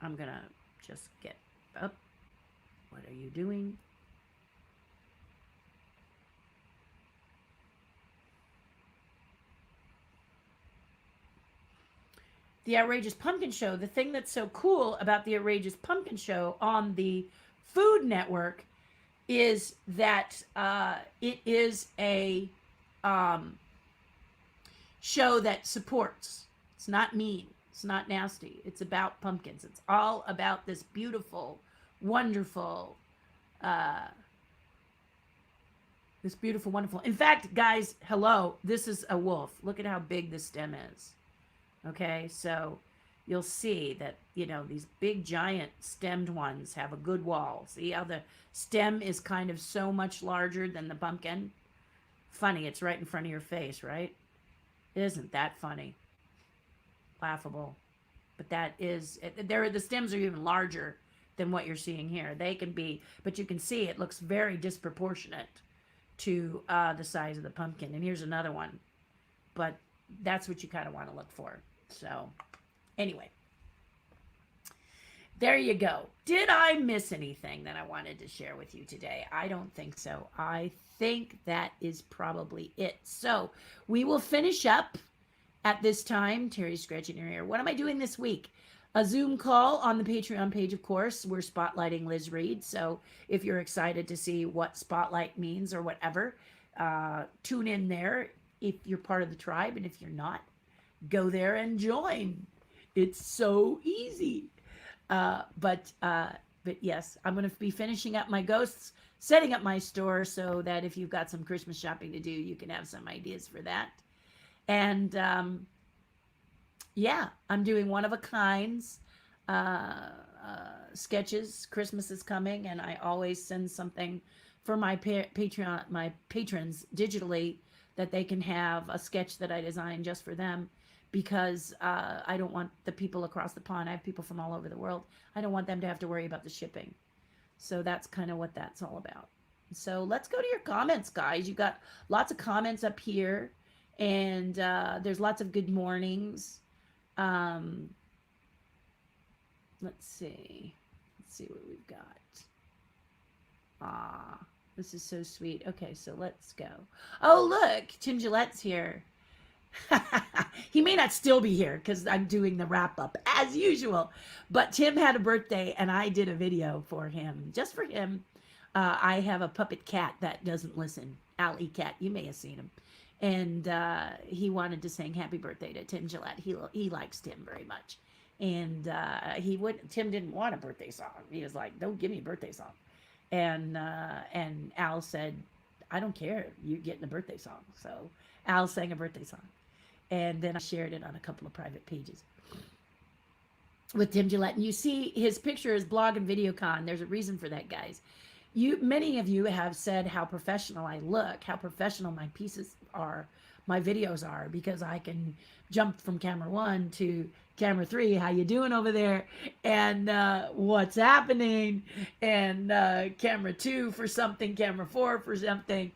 I'm gonna just get up. What are you doing? The Outrageous Pumpkin Show, the thing that's so cool about the Outrageous Pumpkin Show on the Food Network is that it is a show that supports. It's not mean. It's not nasty. It's about pumpkins. It's all about this beautiful, wonderful, wonderful. In fact, guys, hello, this is a wolf. Look at how big this stem is. Okay, so you'll see that, you know, these big giant stemmed ones have a good wall. See how the stem is kind of so much larger than the pumpkin? Funny, it's right in front of your face, right? Isn't that funny? Laughable. But that is, the stems are even larger than what you're seeing here. They can be, but you can see it looks very disproportionate to the size of the pumpkin. And here's another one, but that's what you kind of want to look for. So anyway, there you go. Did I miss anything that I wanted to share with you today? I don't think so. I think that is probably it. So we will finish up at this time. Terry's scratching her ear. What am I doing this week? A Zoom call on the Patreon page, of course. We're spotlighting Liz Reed. So if you're excited to see what spotlight means or whatever, tune in there if you're part of the tribe. And if you're not, go there and join. It's so easy. But yes, I'm going to be finishing up my ghosts, setting up my store so that if you've got some Christmas shopping to do, you can have some ideas for that. And yeah, I'm doing one of a kinds sketches. Christmas is coming, and I always send something for my Patreon, my patrons digitally, that they can have a sketch that I designed just for them, because I don't want the people across the pond. I have people from all over the world. I don't want them to have to worry about the shipping. So that's kind of what that's all about. So let's go to your comments, guys. You got lots of comments up here, and there's lots of good mornings. Let's see what we've got. This is so sweet. Okay, so let's go. Oh, look, Tim Gillette's here. He may not still be here because I'm doing the wrap up as usual, but Tim had a birthday and I did a video for him, just for him. I have a puppet cat that doesn't listen, Hally cat. You may have seen him. And he wanted to sing happy birthday to Tim Gillette. He likes Tim very much. And Tim didn't want a birthday song. He was like, don't give me a birthday song. And Al said, I don't care. You're getting a birthday song. So Al sang a birthday song. And then I shared it on a couple of private pages with Tim Gillette. And you see his picture is Blog and VideoCon. There's a reason for that, guys. Many of you have said how professional I look, how professional my pieces are, my videos are, because I can jump from camera 1 to camera 3. How you doing over there? And what's happening? And camera 2 for something, camera 4 for something.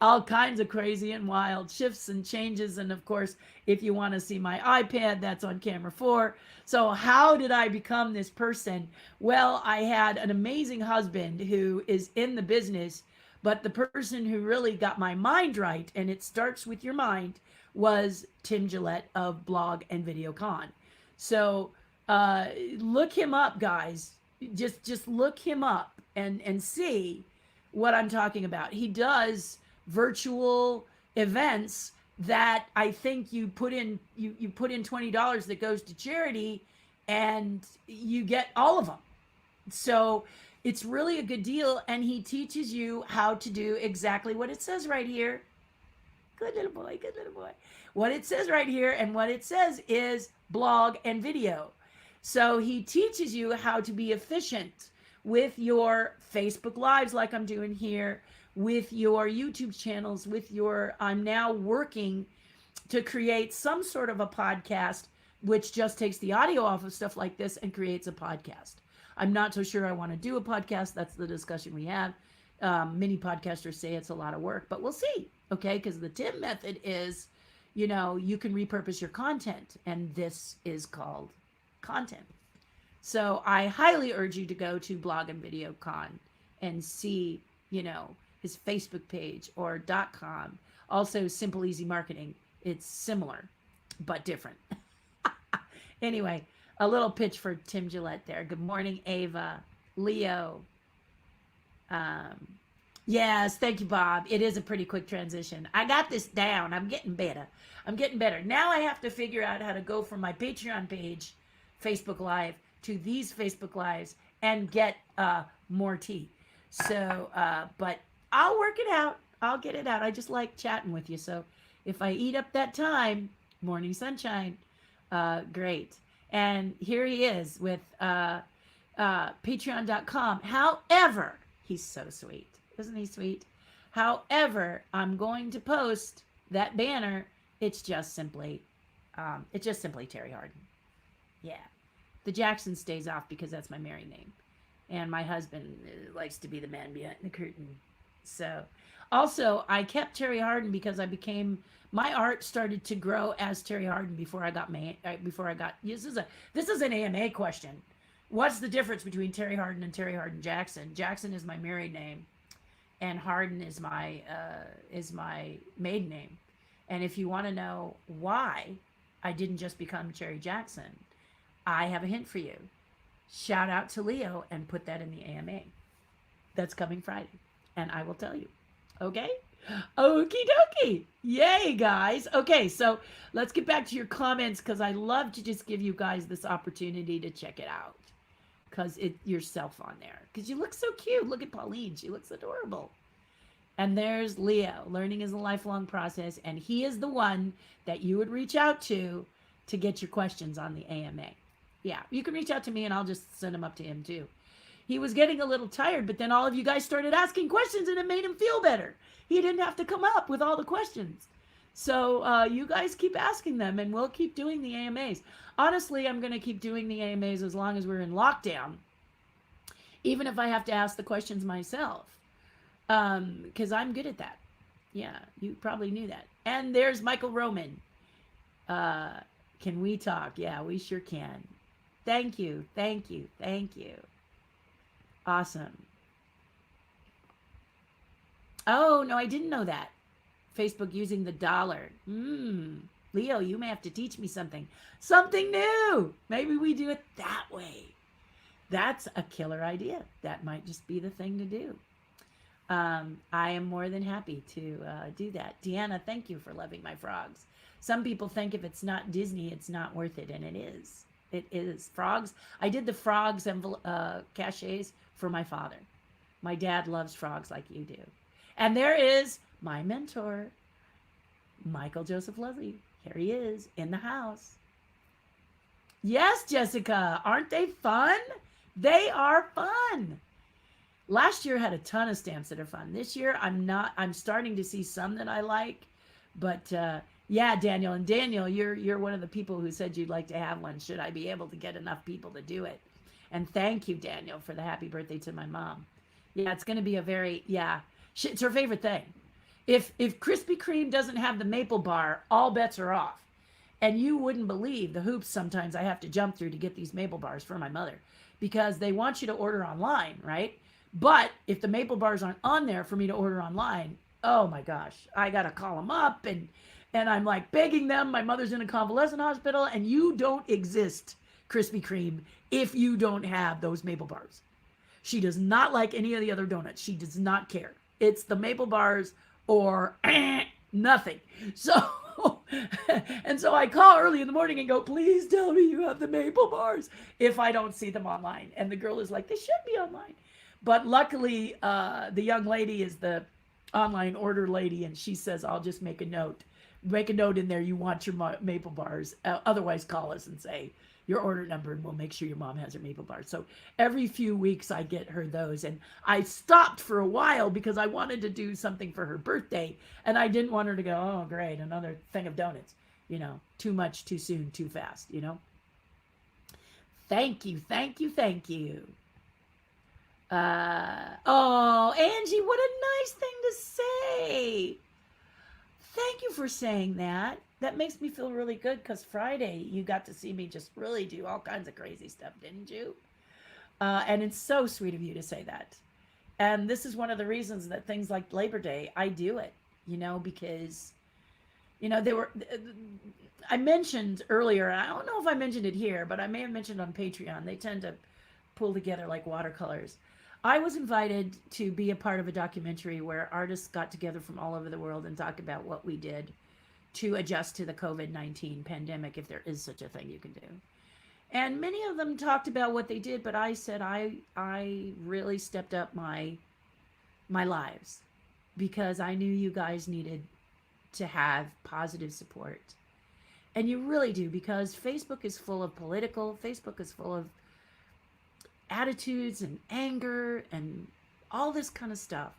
All kinds of crazy and wild shifts and changes. And of course, if you want to see my iPad, that's on camera 4. So how did I become this person? Well, I had an amazing husband who is in the business, but the person who really got my mind right, and it starts with your mind, was Tim Gillette of Blog and VideoCon. So look him up, guys. Just look him up and see what I'm talking about. He does virtual events that I think you put in $20 that goes to charity, and you get all of them. So it's really a good deal, and he teaches you how to do exactly what it says right here. Good little boy, good little boy. What it says right here, and what it says is blog and video. So he teaches you how to be efficient with your Facebook Lives like I'm doing here, with your YouTube channels, I'm now working to create some sort of a podcast which just takes the audio off of stuff like this and creates a podcast. I'm not so sure I want to do a podcast. That's the discussion we have. Many podcasters say it's a lot of work, but we'll see, okay? Because the Tim method is, you can repurpose your content, and this is called content. So I highly urge you to go to Blog and VideoCon and see, his Facebook page or .com. Also, Simple Easy Marketing. It's similar, but different. Anyway, a little pitch for Tim Gillette there. Good morning, Ava, Leo. Yes, thank you, Bob. It is a pretty quick transition. I got this down. I'm getting better. Now I have to figure out how to go from my Patreon page, Facebook Live, to these Facebook Lives and get more tea. So, but I'll work it out. I'll get it out. I just like chatting with you. So if I eat up that time, morning sunshine, great. And here he is with patreon.com. However, he's so sweet. Isn't he sweet? However, I'm going to post that banner. It's just simply Terri Hardin. Yeah. The Jackson stays off because that's my married name. And my husband likes to be the man behind the curtain. So, also, I kept Terri Hardin because my art started to grow as Terri Hardin before I got this is an AMA question. What's the difference between Terri Hardin and Terri Hardin Jackson? Jackson is my married name, and Hardin is my maiden name. And if you want to know why I didn't just become Cherry Jackson, I have a hint for you. Shout out to Leo and put that in the AMA. That's coming Friday, and I will tell you. Okay? Okie dokie. Yay, guys. Okay, so let's get back to your comments because I love to just give you guys this opportunity to check it out. Because yourself on there. Because you look so cute. Look at Pauline. She looks adorable. And there's Leo. Learning is a lifelong process, and he is the one that you would reach out to get your questions on the AMA. Yeah, you can reach out to me, and I'll just send them up to him, too. He was getting a little tired, but then all of you guys started asking questions, and it made him feel better. He didn't have to come up with all the questions. So you guys keep asking them, and we'll keep doing the AMAs. Honestly, I'm going to keep doing the AMAs as long as we're in lockdown, even if I have to ask the questions myself, because I'm good at that. Yeah, you probably knew that. And there's Michael Roman. Can we talk? Yeah, we sure can. Thank you, thank you, thank you. Awesome. Oh, no, I didn't know that. Facebook using the dollar. Leo, you may have to teach me something. Something new. Maybe we do it that way. That's a killer idea. That might just be the thing to do. I am more than happy to do that. Deanna, thank you for loving my frogs. Some people think if it's not Disney, it's not worth it, and it is. It is. Frogs. I did the frogs cachets for my father. My dad loves frogs like you do. And there is my mentor, Michael Joseph Leslie. Here he is in the house. Yes, Jessica. Aren't they fun? They are fun. Last year had a ton of stamps that are fun. This year I'm starting to see some that I like. But yeah, Daniel. And Daniel, you're one of the people who said you'd like to have one. Should I be able to get enough people to do it? And thank you, Daniel, for the happy birthday to my mom. Yeah, it's going to be it's her favorite thing. If Krispy Kreme doesn't have the maple bar, all bets are off. And you wouldn't believe the hoops sometimes I have to jump through to get these maple bars for my mother, because they want you to order online, right? But if the maple bars aren't on there for me to order online, oh my gosh, I got to call them up and I'm like begging them. My mother's in a convalescent hospital, and you don't exist, Krispy Kreme, if you don't have those maple bars. She does not like any of the other donuts. She does not care. It's the maple bars or nothing. So, and so I call early in the morning and go, please tell me you have the maple bars if I don't see them online. And the girl is like, they should be online. But luckily, the young lady is the online order lady, and she says, I'll just make a note. Make a note in there, you want your maple bars. Otherwise, call us and say your order number, and we'll make sure your mom has her maple bars. So every few weeks I get her those. And I stopped for a while because I wanted to do something for her birthday, and I didn't want her to go, oh, great, another thing of donuts. You know, too much, too soon, too fast, you know. Thank you, thank you, thank you. Oh, Angie, what a nice thing to say. Thank you for saying that. That makes me feel really good, because Friday you got to see me just really do all kinds of crazy stuff, didn't you? And it's so sweet of you to say that. And this is one of the reasons that things like Labor Day, I do it, you know, because, you know, I mentioned earlier, I don't know if I mentioned it here, but I may have mentioned on Patreon, they tend to pull together like watercolors. I was invited to be a part of a documentary where artists got together from all over the world and talked about what we did to adjust to the COVID-19 pandemic, if there is such a thing you can do. And many of them talked about what they did, but I said I really stepped up my lives, because I knew you guys needed to have positive support. And you really do, because Facebook is full of Facebook is full of attitudes and anger and all this kind of stuff.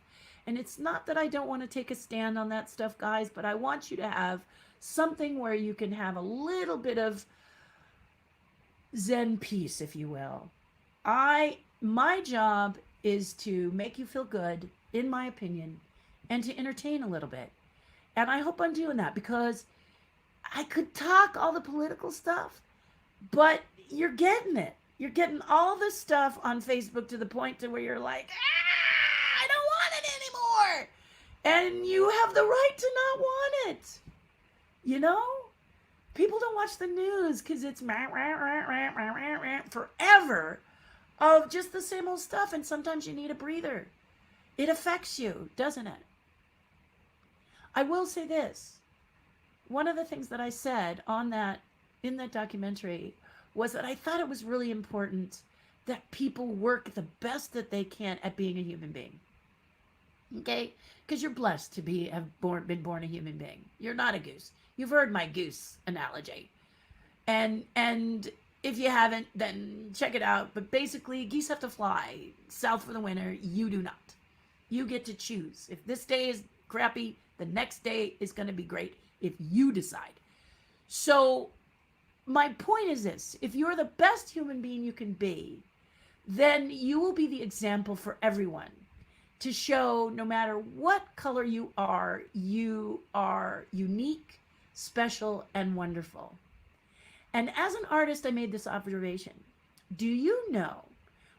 And it's not that I don't want to take a stand on that stuff, guys, but I want you to have something where you can have a little bit of Zen peace, if you will. my job is to make you feel good, in my opinion, and to entertain a little bit. And I hope I'm doing that because I could talk all the political stuff, but you're getting it. You're getting all this stuff on Facebook to the point to where you're like, I don't want it anymore. And you have the right to not want it. You know? People don't watch the news because it's forever of just the same old stuff. And sometimes you need a breather. It affects you, doesn't it? I will say this. One of the things that I said in that documentary was that I thought it was really important that people work the best that they can at being a human being. Okay? Because you're blessed to been born a human being. You're not a goose. You've heard my goose analogy. And if you haven't, then check it out. But basically, geese have to fly south for the winter. You do not. You get to choose. If this day is crappy, the next day is going to be great if you decide. So my point is this. If you're the best human being you can be, then you will be the example for everyone to show no matter what color you are unique, special, and wonderful. And as an artist, I made this observation. Do you know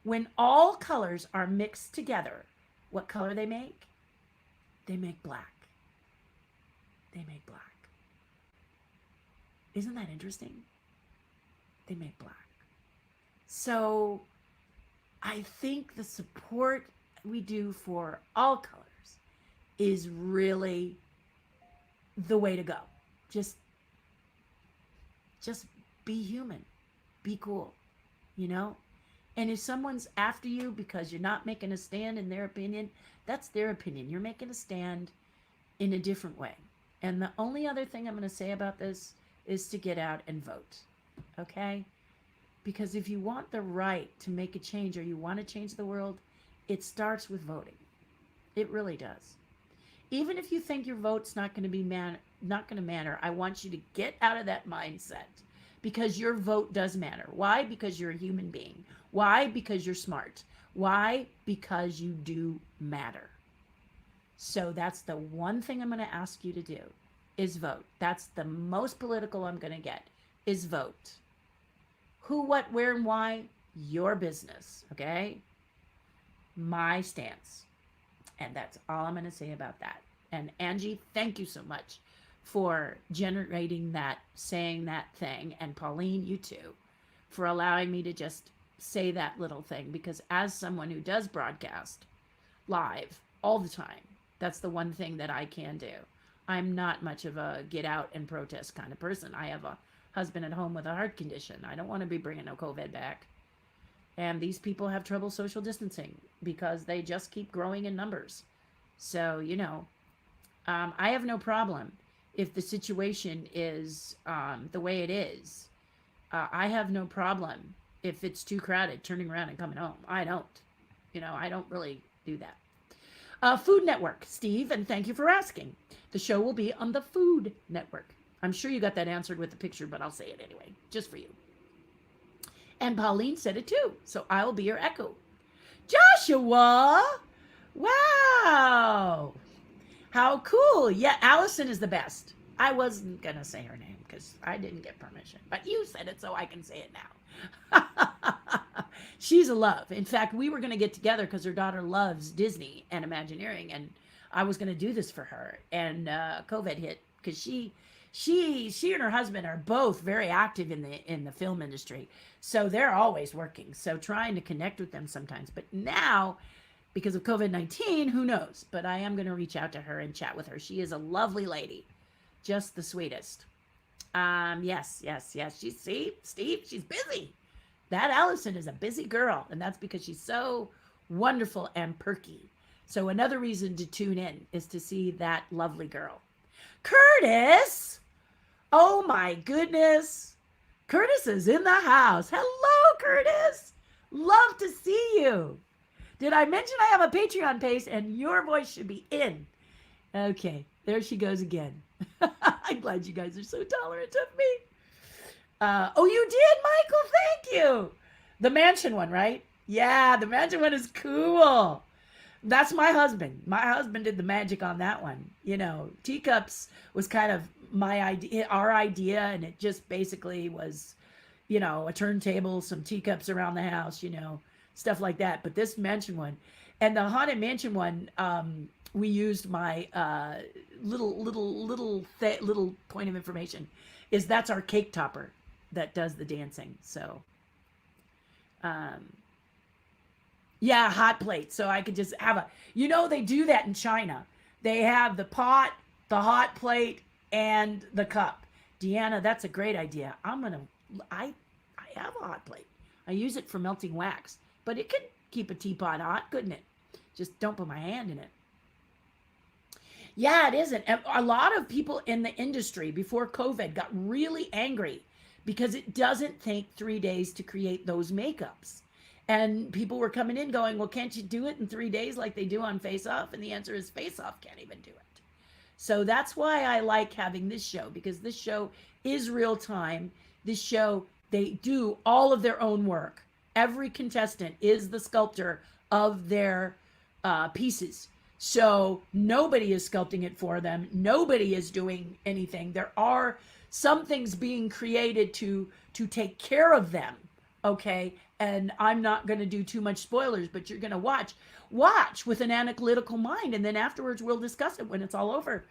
when all colors are mixed together, what color they make? They make black. They make black. Isn't that interesting? They make black. So I think the support we do for all colors is really the way to go. Just be human. Be cool, you know? And if someone's after you because you're not making a stand in their opinion, that's their opinion. You're making a stand in a different way. And the only other thing I'm going to say about this is to get out and vote. Okay? Because if you want the right to make a change or you want to change the world, it starts with voting. It really does. Even if you think your vote's not going to matter, I want you to get out of that mindset because your vote does matter. Why? Because you're a human being. Why? Because you're smart. Why? Because you do matter. So that's the one thing I'm going to ask you to do is vote. That's the most political I'm going to get is vote. Who, what, where, and why? Your business. Okay? My stance. And that's all I'm going to say about that. And Angie, thank you so much for generating that, saying that thing. And Pauline, you too, for allowing me to just say that little thing. Because as someone who does broadcast live all the time, that's the one thing that I can do. I'm not much of a get out and protest kind of person. I have a husband at home with a heart condition. I don't want to be bringing no COVID back. And these people have trouble social distancing because they just keep growing in numbers. So, you know, I have no problem if the situation is the way it is. I have no problem if it's too crowded, turning around and coming home. I don't. You know, I don't really do that. Food Network, Steve, and thank you for asking. The show will be on the Food Network. I'm sure you got that answered with the picture, but I'll say it anyway, just for you. And Pauline said it too, so I will be your echo. Joshua! Wow! How cool. Yeah, Allison is the best. I wasn't going to say her name because I didn't get permission, but you said it, so I can say it now. She's a love. In fact, we were going to get together because her daughter loves Disney and Imagineering, and I was going to do this for her. And COVID hit because she and her husband are both very active in the film industry, so they're always working. So trying to connect with them sometimes, but now because of COVID-19, who knows? But I am going to reach out to her and chat with her. She is a lovely lady, just the sweetest. Yes. Steve, she's busy. That Allison is a busy girl, and that's because she's so wonderful and perky. So another reason to tune in is to see that lovely girl. Curtis! Oh my goodness. Curtis is in the house. Hello, Curtis. Love to see you. Did I mention I have a Patreon page and your voice should be in? Okay, there she goes again. I'm glad you guys are so tolerant of me. Oh, you did, Michael? Thank you. The mansion one, right? Yeah, the magic one is cool. That's my husband. My husband did the magic on that one. You know, teacups was kind of my idea, our idea, and it just basically was, you know, a turntable, some teacups around the house, you know, stuff like that. But this mansion one, and the haunted mansion one, we used my little point of information is that's our cake topper that does the dancing. So, um, yeah, hot plate. So I could just have a, you know, they do that in China. They have the pot, the hot plate, and the cup. Deanna, that's a great idea. I have a hot plate. I use it for melting wax, but it could keep a teapot hot, couldn't it? Just don't put my hand in it. Yeah, it isn't. A lot of people in the industry before COVID got really angry because it doesn't take 3 days to create those makeups. And people were coming in going, well, can't you do it in 3 days like they do on Face Off? And the answer is Face Off can't even do it. So that's why I like having this show, because this show is real time. This show, they do all of their own work. Every contestant is the sculptor of their pieces. So nobody is sculpting it for them. Nobody is doing anything. There are some things being created to take care of them. Okay. And I'm not going to do too much spoilers, but you're going to watch with an analytical mind. And then afterwards we'll discuss it when it's all over.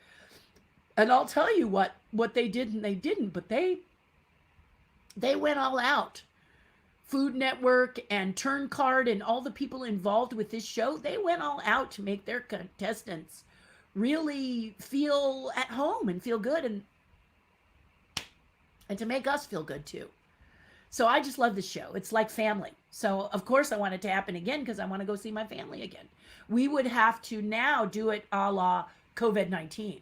And I'll tell you what they did and they didn't, but they went all out. Food Network and Turn Card and all the people involved with this show, they went all out to make their contestants really feel at home and feel good, and to make us feel good too. So I just love this show. It's like family. So of course I want it to happen again because I want to go see my family again. We would have to now do it a la COVID-19.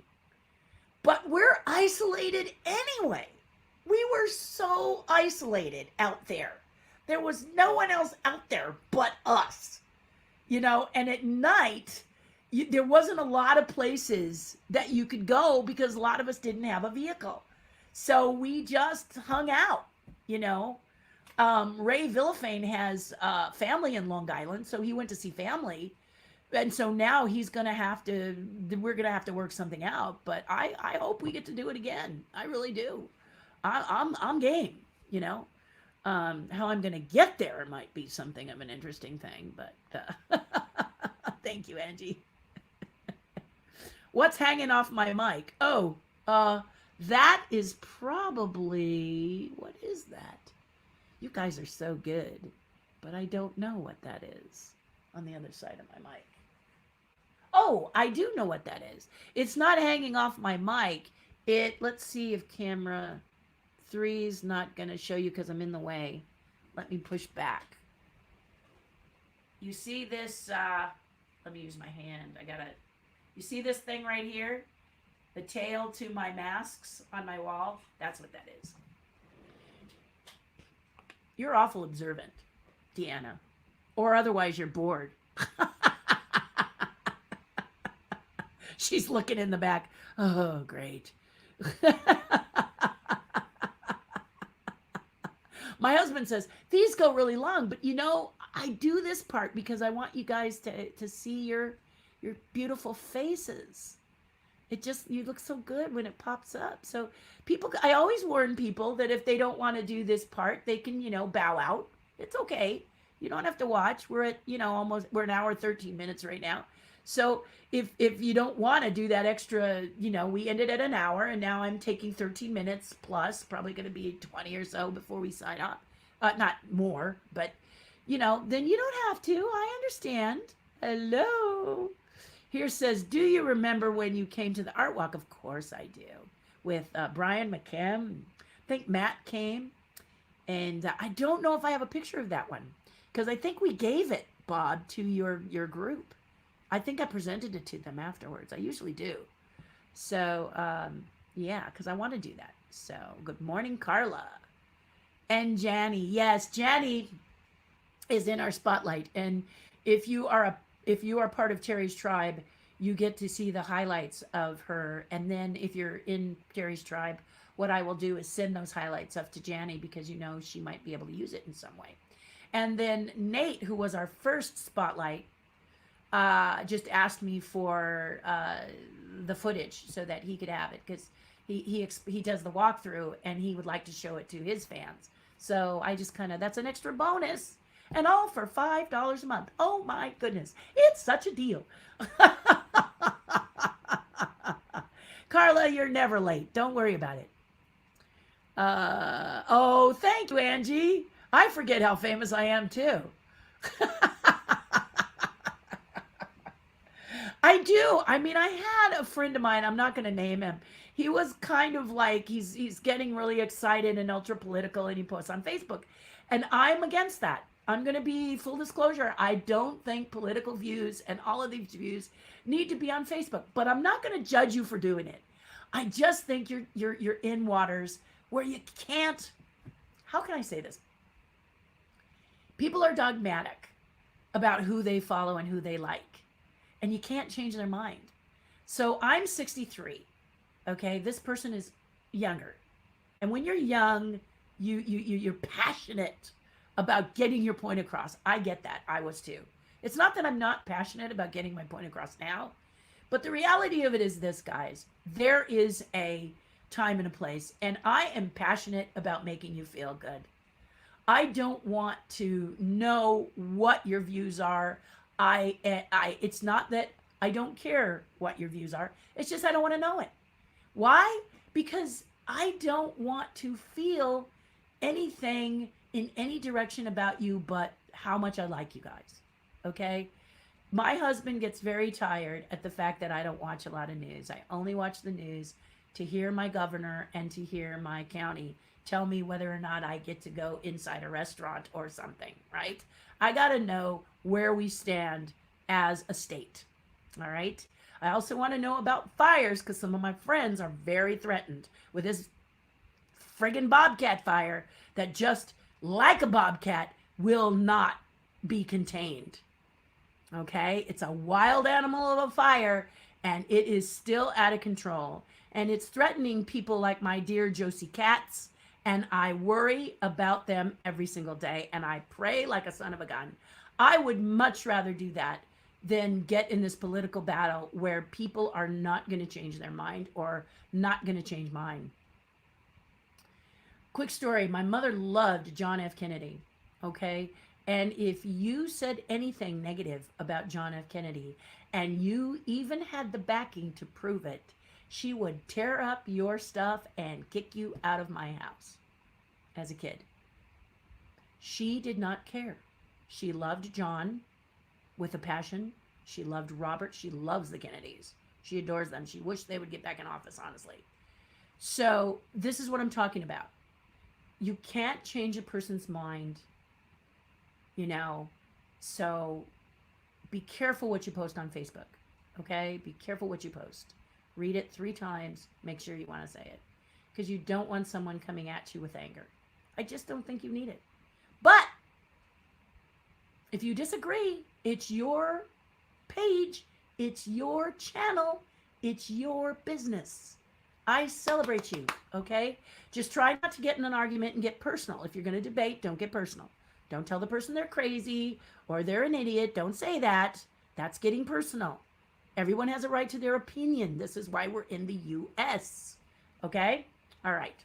But we're isolated anyway. We were so isolated out there. There was no one else out there but us, you know, and at night, there wasn't a lot of places that you could go because a lot of us didn't have a vehicle. So we just hung out, you know. Ray Villafane has family in Long Island, so he went to see family. And so now we're going to have to work something out. But I hope we get to do it again. I really do. I'm game, you know. How I'm going to get there might be something of an interesting thing, but thank you, Angie. What's hanging off my mic? Oh, that is probably, what is that? You guys are so good, but I don't know what that is on the other side of my mic. Oh, I do know what that is. It's not hanging off my mic. Let's see if camera 3's not going to show you because I'm in the way. Let me push back. You see this, let me use my hand. You see this thing right here? The tail to my masks on my wall? That's what that is. You're awful observant, Deanna. Or otherwise you're bored. She's looking in the back. Oh, great. My husband says, these go really long, but you know, I do this part because I want you guys to see your beautiful faces. You look so good when it pops up. So I always warn people that if they don't want to do this part, they can, you know, bow out. It's okay. You don't have to watch. We're at, you know, we're an hour, 13 minutes right now. So if you don't want to do that extra, you know, we ended at an hour and now I'm taking 13 minutes plus, probably going to be 20 or so before we sign up. Not more, but, you know, then you don't have to. I understand. Hello. Here says, do you remember when you came to the art walk? Of course I do. With Brian McKim. I think Matt came. And I don't know if I have a picture of that one. Because I think we gave it, Bob, to your group. I think I presented it to them afterwards. I usually do. So, yeah, because I want to do that. So, good morning, Carla. And Janny. Yes, Janny is in our spotlight. And if you are part of Terry's tribe, you get to see the highlights of her. And then if you're in Terry's tribe, what I will do is send those highlights up to Janny because, you know, she might be able to use it in some way. And then Nate, who was our first spotlight, just asked me for the footage so that he could have it, because he does the walkthrough and he would like to show it to his fans. So I just kind of, that's an extra bonus, and all for $5 a month. Oh my goodness, it's such a deal. Carla, you're never late. Don't worry about it. Oh, thank you, Angie. I forget how famous I am too. I do. I mean, I had a friend of mine, I'm not going to name him. He was kind of like, he's getting really excited and ultra political, and he posts on Facebook. And I'm against that. I'm going to be full disclosure. I don't think political views and all of these views need to be on Facebook, but I'm not going to judge you for doing it. I just think you're in waters where you can't, how can I say this? People are dogmatic about who they follow and who they like, and you can't change their mind. So I'm 63. Okay, this person is younger, and when you're young, you're passionate about getting your point across. I get that. I was too. It's not that I'm not passionate about getting my point across now, but the reality of it is this, guys. There is a time and a place, and I am passionate about making you feel good. I don't want to know what your views are. It's not that I don't care what your views are. It's just I don't want to know it. Why? Because I don't want to feel anything in any direction about you but how much I like you guys. Okay? My husband gets very tired at the fact that I don't watch a lot of news. I only watch the news to hear my governor and to hear my county tell me whether or not I get to go inside a restaurant or something, right? I got to know where we stand as a state, all right? I also want to know about fires, because some of my friends are very threatened with this friggin' bobcat fire that, just like a bobcat, will not be contained. Okay? It's a wild animal of a fire, and it is still out of control. And it's threatening people like my dear Josie Katz, and I worry about them every single day, and I pray like a son of a gun. I would much rather do that than get in this political battle where people are not going to change their mind or not going to change mine. Quick story. My mother loved John F. Kennedy, okay? And if you said anything negative about John F. Kennedy, and you even had the backing to prove it, she would tear up your stuff and kick you out of my house as a kid. She did not care. She loved John with a passion. She loved Robert. She loves the Kennedys. She adores them. She wished they would get back in office, honestly. So this is what I'm talking about. You can't change a person's mind, you know, so be careful what you post on Facebook, okay? Be careful what you post. Read it 3 times. Make sure you want to say it, because you don't want someone coming at you with anger. I just don't think you need it. But if you disagree, it's your page, it's your channel, it's your business. I celebrate you, okay? Just try not to get in an argument and get personal. If you're going to debate, don't get personal. Don't tell the person they're crazy or they're an idiot. Don't say that. That's getting personal. Everyone has a right to their opinion. This is why we're in the U.S., okay? All right.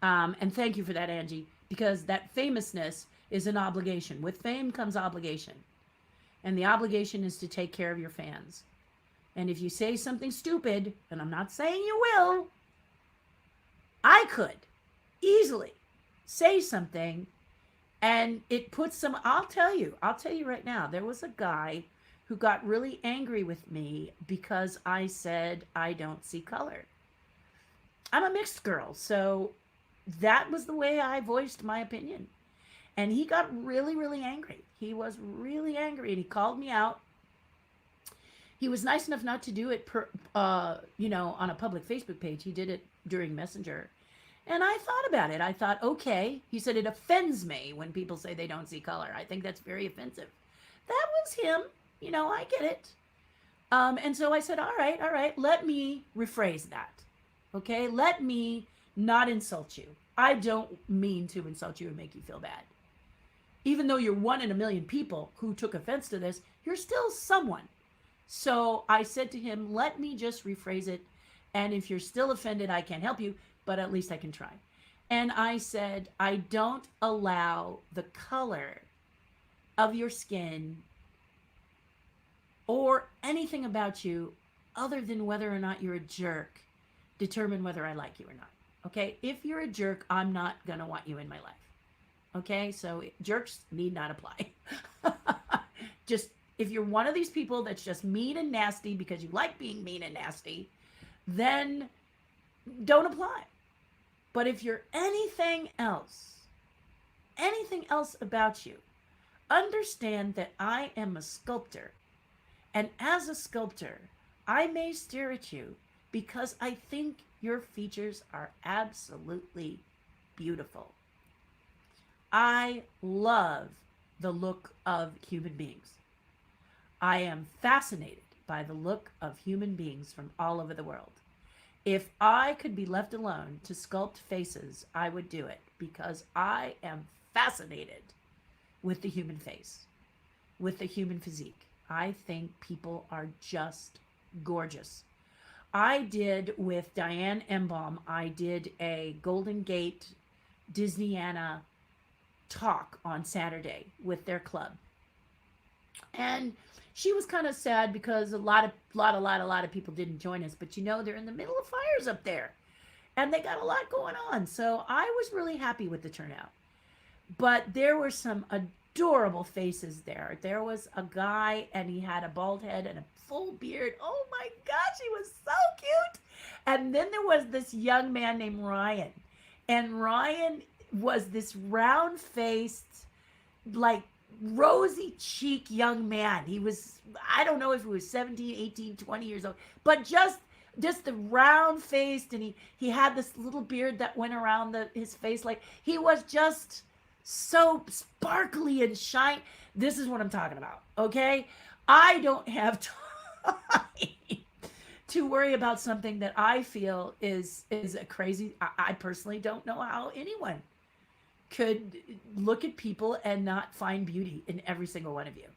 And thank you for that, Angie, because that famousness is an obligation. With fame comes obligation. And the obligation is to take care of your fans. And if you say something stupid, and I'm not saying you will, I could easily say something and it puts some, I'll tell you right now, there was a guy who got really angry with me because I said I don't see color. I'm a mixed girl, so that was the way I voiced my opinion. And he got really, really angry. He was really angry, and he called me out. He was nice enough not to do it on a public Facebook page. He did it during Messenger. And I thought about it. I thought, okay. He said, it offends me when people say they don't see color. I think that's very offensive. That was him. I get it. And so I said, all right, let me rephrase that. Okay, let me not insult you. I don't mean to insult you and make you feel bad. Even though you're one in a million people who took offense to this, you're still someone. So I said to him, let me just rephrase it. And if you're still offended, I can't help you, but at least I can try. And I said, I don't allow the color of your skin or anything about you other than whether or not you're a jerk determine whether I like you or not. Okay? If you're a jerk, I'm not going to want you in my life. Okay? So jerks need not apply. Just if you're one of these people that's just mean and nasty because you like being mean and nasty, then don't apply. But if you're anything else about you, understand that I am a sculptor. And as a sculptor, I may stare at you because I think your features are absolutely beautiful. I love the look of human beings. I am fascinated by the look of human beings from all over the world. If I could be left alone to sculpt faces, I would do it because I am fascinated with the human face, with the human physique. I think people are just gorgeous. I did with Diane Embaum, I did a Golden Gate Disneyana talk on Saturday with their club. And she was kind of sad because a lot of people didn't join us, but you know, they're in the middle of fires up there and they got a lot going on. So I was really happy with the turnout, but there were some adorable faces there. There was a guy and he had a bald head and a full beard. Oh my gosh, he was so cute. And then there was this young man named Ryan, and Ryan was this round-faced, like rosy cheek young man. He was, I don't know if he was 17, 18, 20 years old, but just the round faced, and he had this little beard that went around his face. Like, he was just so sparkly and shine. This is what I'm talking about. Okay. I don't have time to worry about something that I feel is a crazy. I personally don't know how anyone could look at people and not find beauty in every single one of you.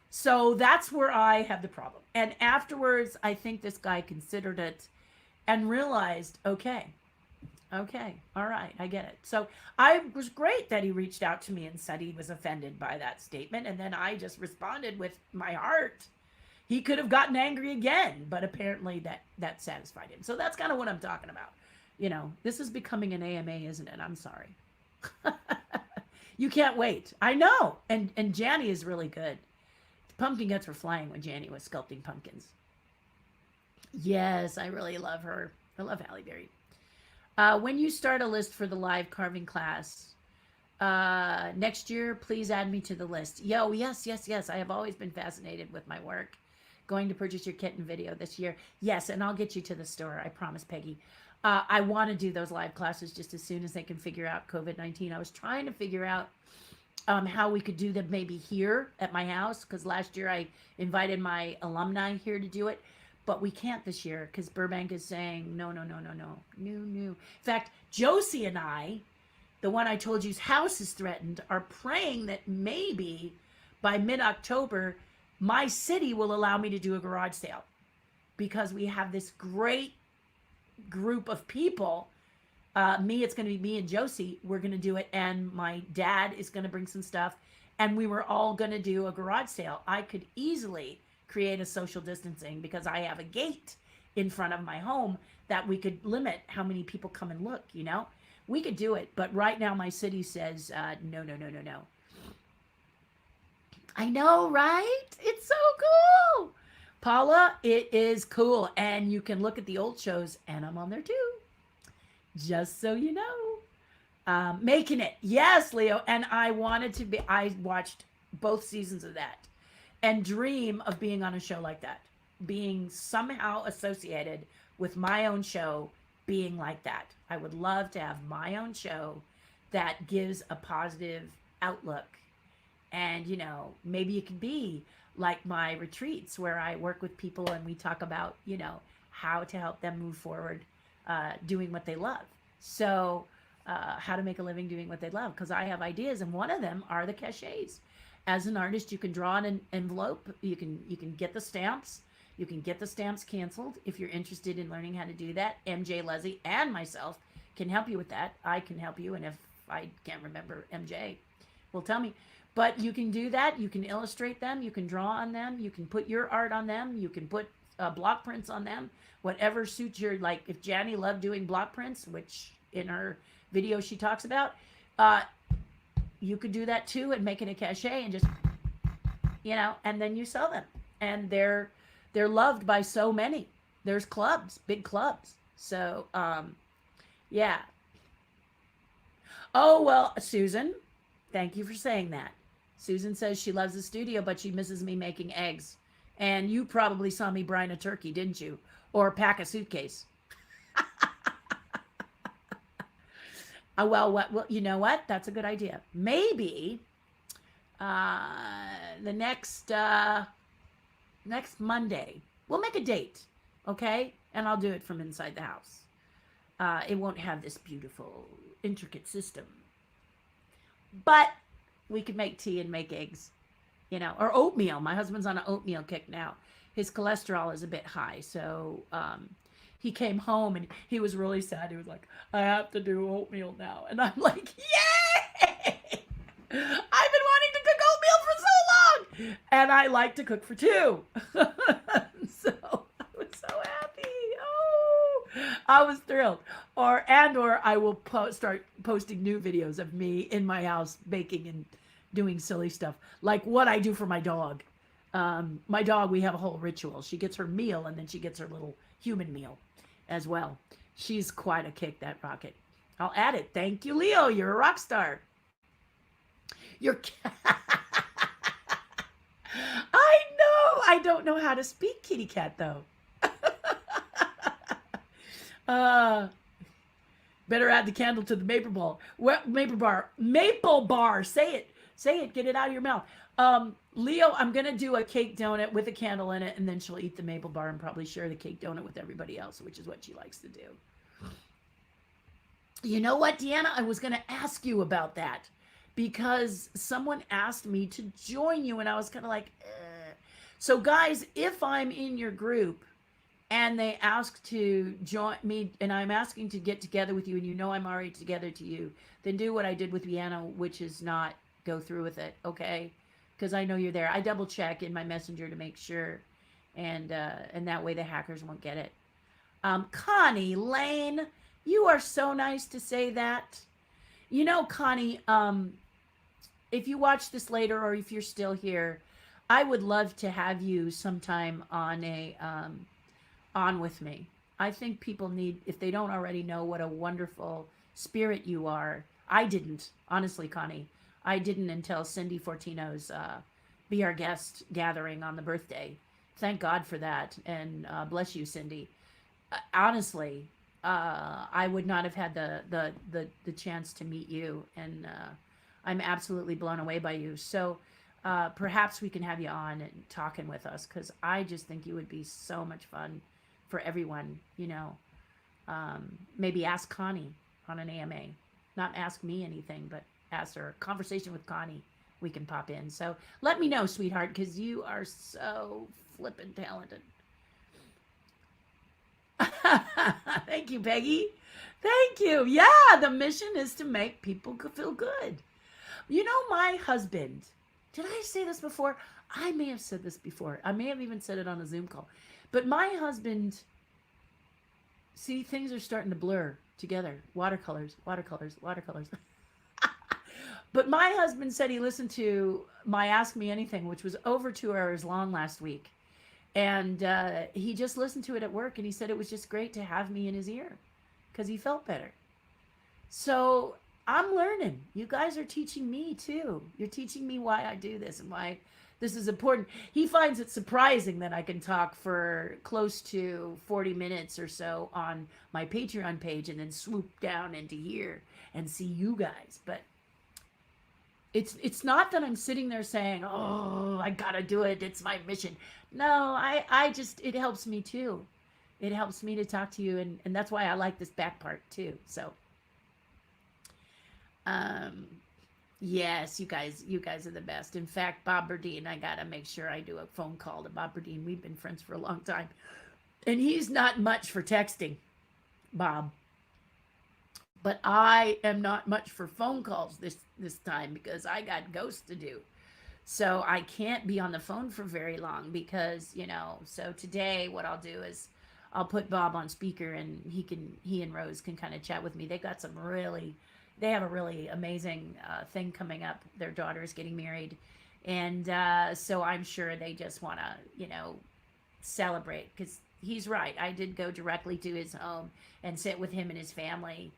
So that's where I have the problem. And afterwards, I think this guy considered it and realized, okay, all right, I get it. So I was great that he reached out to me and said he was offended by that statement. And then I just responded with my heart. He could have gotten angry again, but apparently that satisfied him. So that's kind of what I'm talking about. You know, this is becoming an AMA, isn't it? I'm sorry. You can't wait. I know. And Janny is really good. Pumpkin guts were flying when Janny was sculpting pumpkins. Yes, I really love her. I love Halle Berry. When you start a list for the live carving class next year, please add me to the list. Yo, yes. I have always been fascinated with my work. Going to purchase your kitten video this year. Yes, and I'll get you to the store. I promise, Peggy. I want to do those live classes just as soon as they can figure out COVID-19. I was trying to figure out how we could do them maybe here at my house, because last year I invited my alumni here to do it, but we can't this year because Burbank is saying no. In fact, Josie and I, the one I told you's house is threatened, are praying that maybe by mid-October, my city will allow me to do a garage sale, because we have this great group of people. It's going to be me and Josie. We're going to do it, and my dad is going to bring some stuff, and we were all going to do a garage sale. I could easily create a social distancing because I have a gate in front of my home that we could limit how many people come and look. You know, we could do it, but right now my city says no. I know, right? It's so cool. Paula, it is cool. And you can look at the old shows, and I'm on there too. Just so you know. Making It. Yes, Leo. And I watched both seasons of that and dream of being on a show like that, being somehow associated with my own show being like that. I would love to have my own show that gives a positive outlook. And, you know, maybe it could be like my retreats where I work with people and we talk about, you know, how to help them move forward, doing what they love. So how to make a living doing what they love, because I have ideas, and one of them are the cachets. As an artist, you can draw an envelope. You can get the stamps. You can get the stamps canceled if you're interested in learning how to do that. MJ, Leslie, and myself can help you with that. I can help you, and if I can't remember, MJ will tell me. But you can do that. You can illustrate them. You can draw on them. You can put your art on them. You can put block prints on them. Whatever suits your, like, if Janny loved doing block prints, which in her video she talks about, you could do that too and make it a cachet and just, and then you sell them. And they're loved by so many. There's clubs, big clubs. So, yeah. Oh, well, Susan, thank you for saying that. Susan says she loves the studio, but she misses me making eggs. And you probably saw me brine a turkey, didn't you? Or pack a suitcase. Well, you know what? That's a good idea. Maybe the next Monday, we'll make a date, okay? And I'll do it from inside the house. It won't have this beautiful, intricate system. But we could make tea and make eggs, or oatmeal. My husband's on an oatmeal kick now. His cholesterol is a bit high, so he came home and he was really sad. He was like, I have to do oatmeal now. And I'm like, yay! I've been wanting to cook oatmeal for so long. And I like to cook for two. So I was so happy. Oh, I was thrilled. Or I will start posting new videos of me in my house baking and doing silly stuff. Like what I do for my dog. My dog, we have a whole ritual. She gets her meal and then she gets her little human meal as well. She's quite a kick, that rocket. I'll add it. Thank you, Leo. You're a rock star. You're I know. I don't know how to speak kitty cat though. Better add the candle to the maple bar. Say it. Get it out of your mouth. Leo, I'm going to do a cake donut with a candle in it, and then she'll eat the maple bar and probably share the cake donut with everybody else, which is what she likes to do. You know what, Deanna? I was going to ask you about that because someone asked me to join you, and I was kind of like, So, guys, if I'm in your group and they ask to join me, and I'm asking to get together with you, and I'm already together to you, then do what I did with Deanna, which is not go through with it, okay? Because I know you're there. I double check in my messenger to make sure, and that way the hackers won't get it. Connie Lane, you are so nice to say that. Connie, if you watch this later or if you're still here, I would love to have you sometime on with me. I think people need, if they don't already know what a wonderful spirit you are. I didn't, honestly, Connie. I didn't until Cindy Fortino's Be Our Guest gathering on the birthday. Thank God for that. And bless you, Cindy. Honestly, I would not have had the chance to meet you. And I'm absolutely blown away by you. So perhaps we can have you on and talking with us, because I just think you would be so much fun for everyone. Maybe ask Connie on an AMA. Not ask me anything, but ask her. Conversation with Connie, we can pop in. So let me know, sweetheart, because you are so flippin' talented. Thank you, Peggy. Thank you. Yeah, the mission is to make people feel good. My husband, did I say this before? I may have said this before. I may have even said it on a Zoom call. But my husband, see, things are starting to blur together. Watercolors. But my husband said he listened to my Ask Me Anything, which was over 2 hours long last week. And he just listened to it at work, and he said it was just great to have me in his ear because he felt better. So I'm learning. You guys are teaching me too. You're teaching me why I do this and why this is important. He finds it surprising that I can talk for close to 40 minutes or so on my Patreon page and then swoop down into here and see you guys. But it's not that I'm sitting there saying, oh, I gotta do it, it's my mission. No, I just, it helps me too. It helps me to talk to you, and that's why I like this back part too. So Um, yes, you guys are the best. In fact, Bob Burdine, I gotta make sure I do a phone call to Bob Burdine. We've been friends for a long time, and he's not much for texting, Bob. But I am not much for phone calls this time because I got ghosts to do. So I can't be on the phone for very long because, so today what I'll do is I'll put Bob on speaker and he and Rose can kind of chat with me. They have a really amazing thing coming up. Their daughter is getting married. And so I'm sure they just want to, celebrate because he's right. I did go directly to his home and sit with him and his family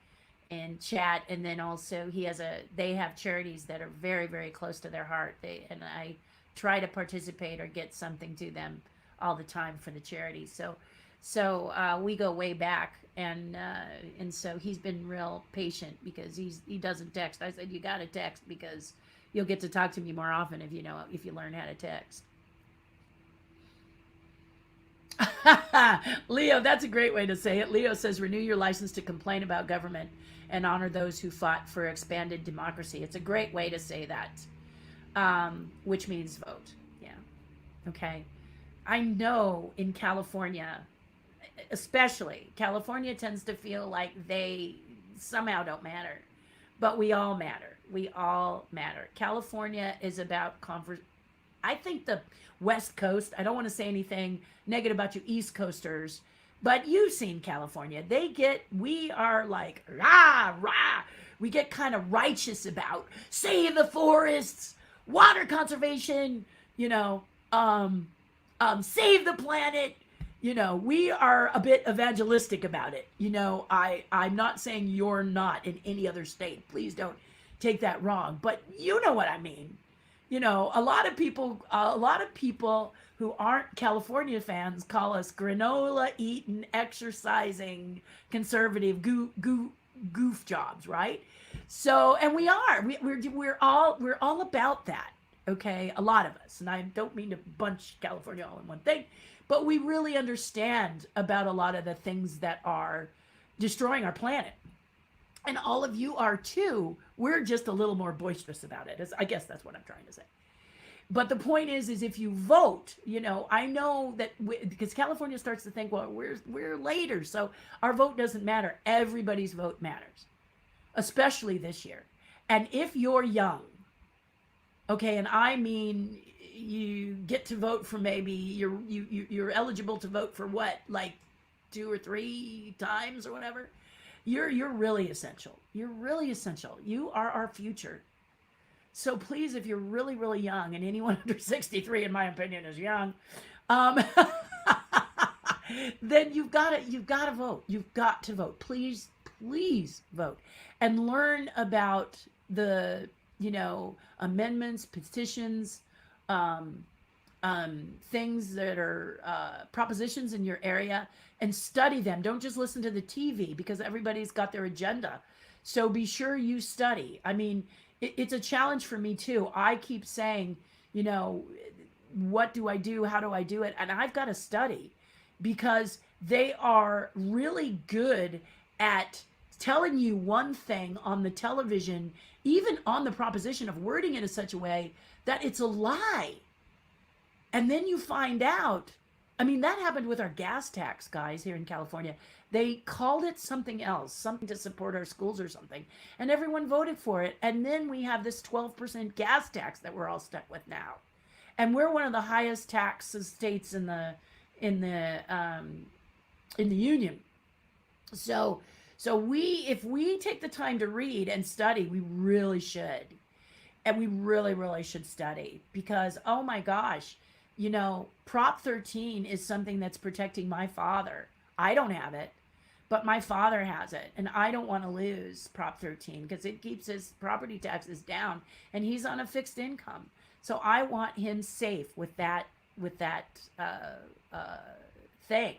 and chat. And then also they have charities that are very, very close to their heart. And I try to participate or get something to them all the time for the charity. So we go way back, and so he's been real patient because he doesn't text. I said, you got to text because you'll get to talk to me more often if you learn how to text. Leo, that's a great way to say it. Leo says, renew your license to complain about government and honor those who fought for expanded democracy. It's a great way to say that, which means vote. Yeah. Okay. I know in California, especially, California tends to feel like they somehow don't matter, but we all matter. We all matter. California is about I think the West Coast, I don't want to say anything negative about you East Coasters, but you've seen California. We are like, rah, rah. We get kind of righteous about save the forests, water conservation, save the planet. We are a bit evangelistic about it. I'm not saying you're not in any other state. Please don't take that wrong, but you know what I mean. A lot of people who aren't California fans call us granola eating, exercising, conservative goof jobs, right? So, and we are. We're all about that. Okay, a lot of us, and I don't mean to bunch California all in one thing, but we really understand about a lot of the things that are destroying our planet. And all of you are too. We're just a little more boisterous about it. I guess that's what I'm trying to say. But the point is if you vote, I know that because California starts to think, well, we're later, so our vote doesn't matter. Everybody's vote matters, especially this year. And if you're young, okay, and I mean, you get to vote for maybe you're eligible to vote for what, like 2 or 3 times or whatever. You're really essential. You're really essential. You are our future. So please, if you're really, really young, and anyone under 63, in my opinion, is young, then you've got to vote. You've got to vote. Please vote and learn about the amendments, petitions, things that are propositions in your area, and study them. Don't just listen to the TV because everybody's got their agenda. So be sure you study. I mean, it's a challenge for me too. I keep saying, what do I do? How do I do it? And I've got to study because they are really good at telling you one thing on the television, even on the proposition of wording it in such a way that it's a lie. And then you find out, I mean, that happened with our gas tax, guys, here in California. They called it something else, something to support our schools or something, and everyone voted for it. And then we have this 12% gas tax that we're all stuck with now. And we're one of the highest tax states in the union. So if we take the time to read and study, we really should. And we really, really should study because, oh my gosh, Prop 13 is something that's protecting my father. I don't have it, but my father has it. And I don't want to lose Prop 13 because it keeps his property taxes down and he's on a fixed income. So I want him safe with that thing.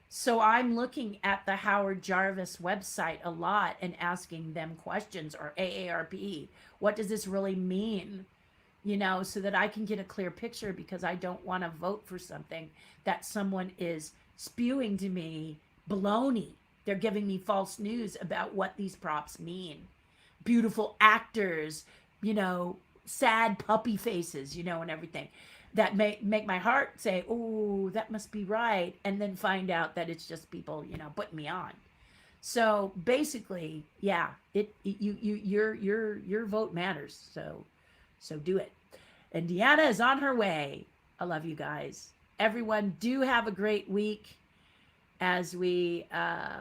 So I'm looking at the Howard Jarvis website a lot and asking them questions, or AARP. What does this really mean? So that I can get a clear picture, because I don't want to vote for something that someone is spewing to me baloney. They're giving me false news about what these props mean. beautiful actors, you know, sad puppy faces, you know, and everything that make my heart say, "Oh, that must be right," and then find out that it's just people, you know, putting me on. So basically, yeah, your vote matters. So do it. And Deanna is on her way. I love you guys. Everyone, do have a great week as we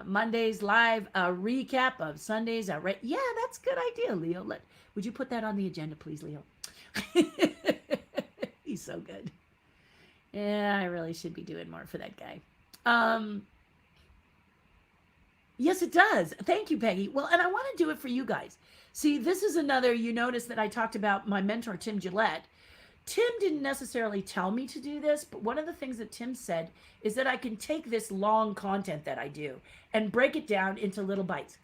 Mondays live a recap of Sundays. Yeah, that's a good idea, Leo. Would you put that on the agenda, please, Leo? He's so good. Yeah, I really should be doing more for that guy. Yes, it does. Thank you, Peggy. Well, and I want to do it for you guys. See, this is another, you notice that I talked about my mentor, Tim Gillette. Tim didn't necessarily tell me to do this, but one of the things that Tim said is that I can take this long content that I do and break it down into little bites,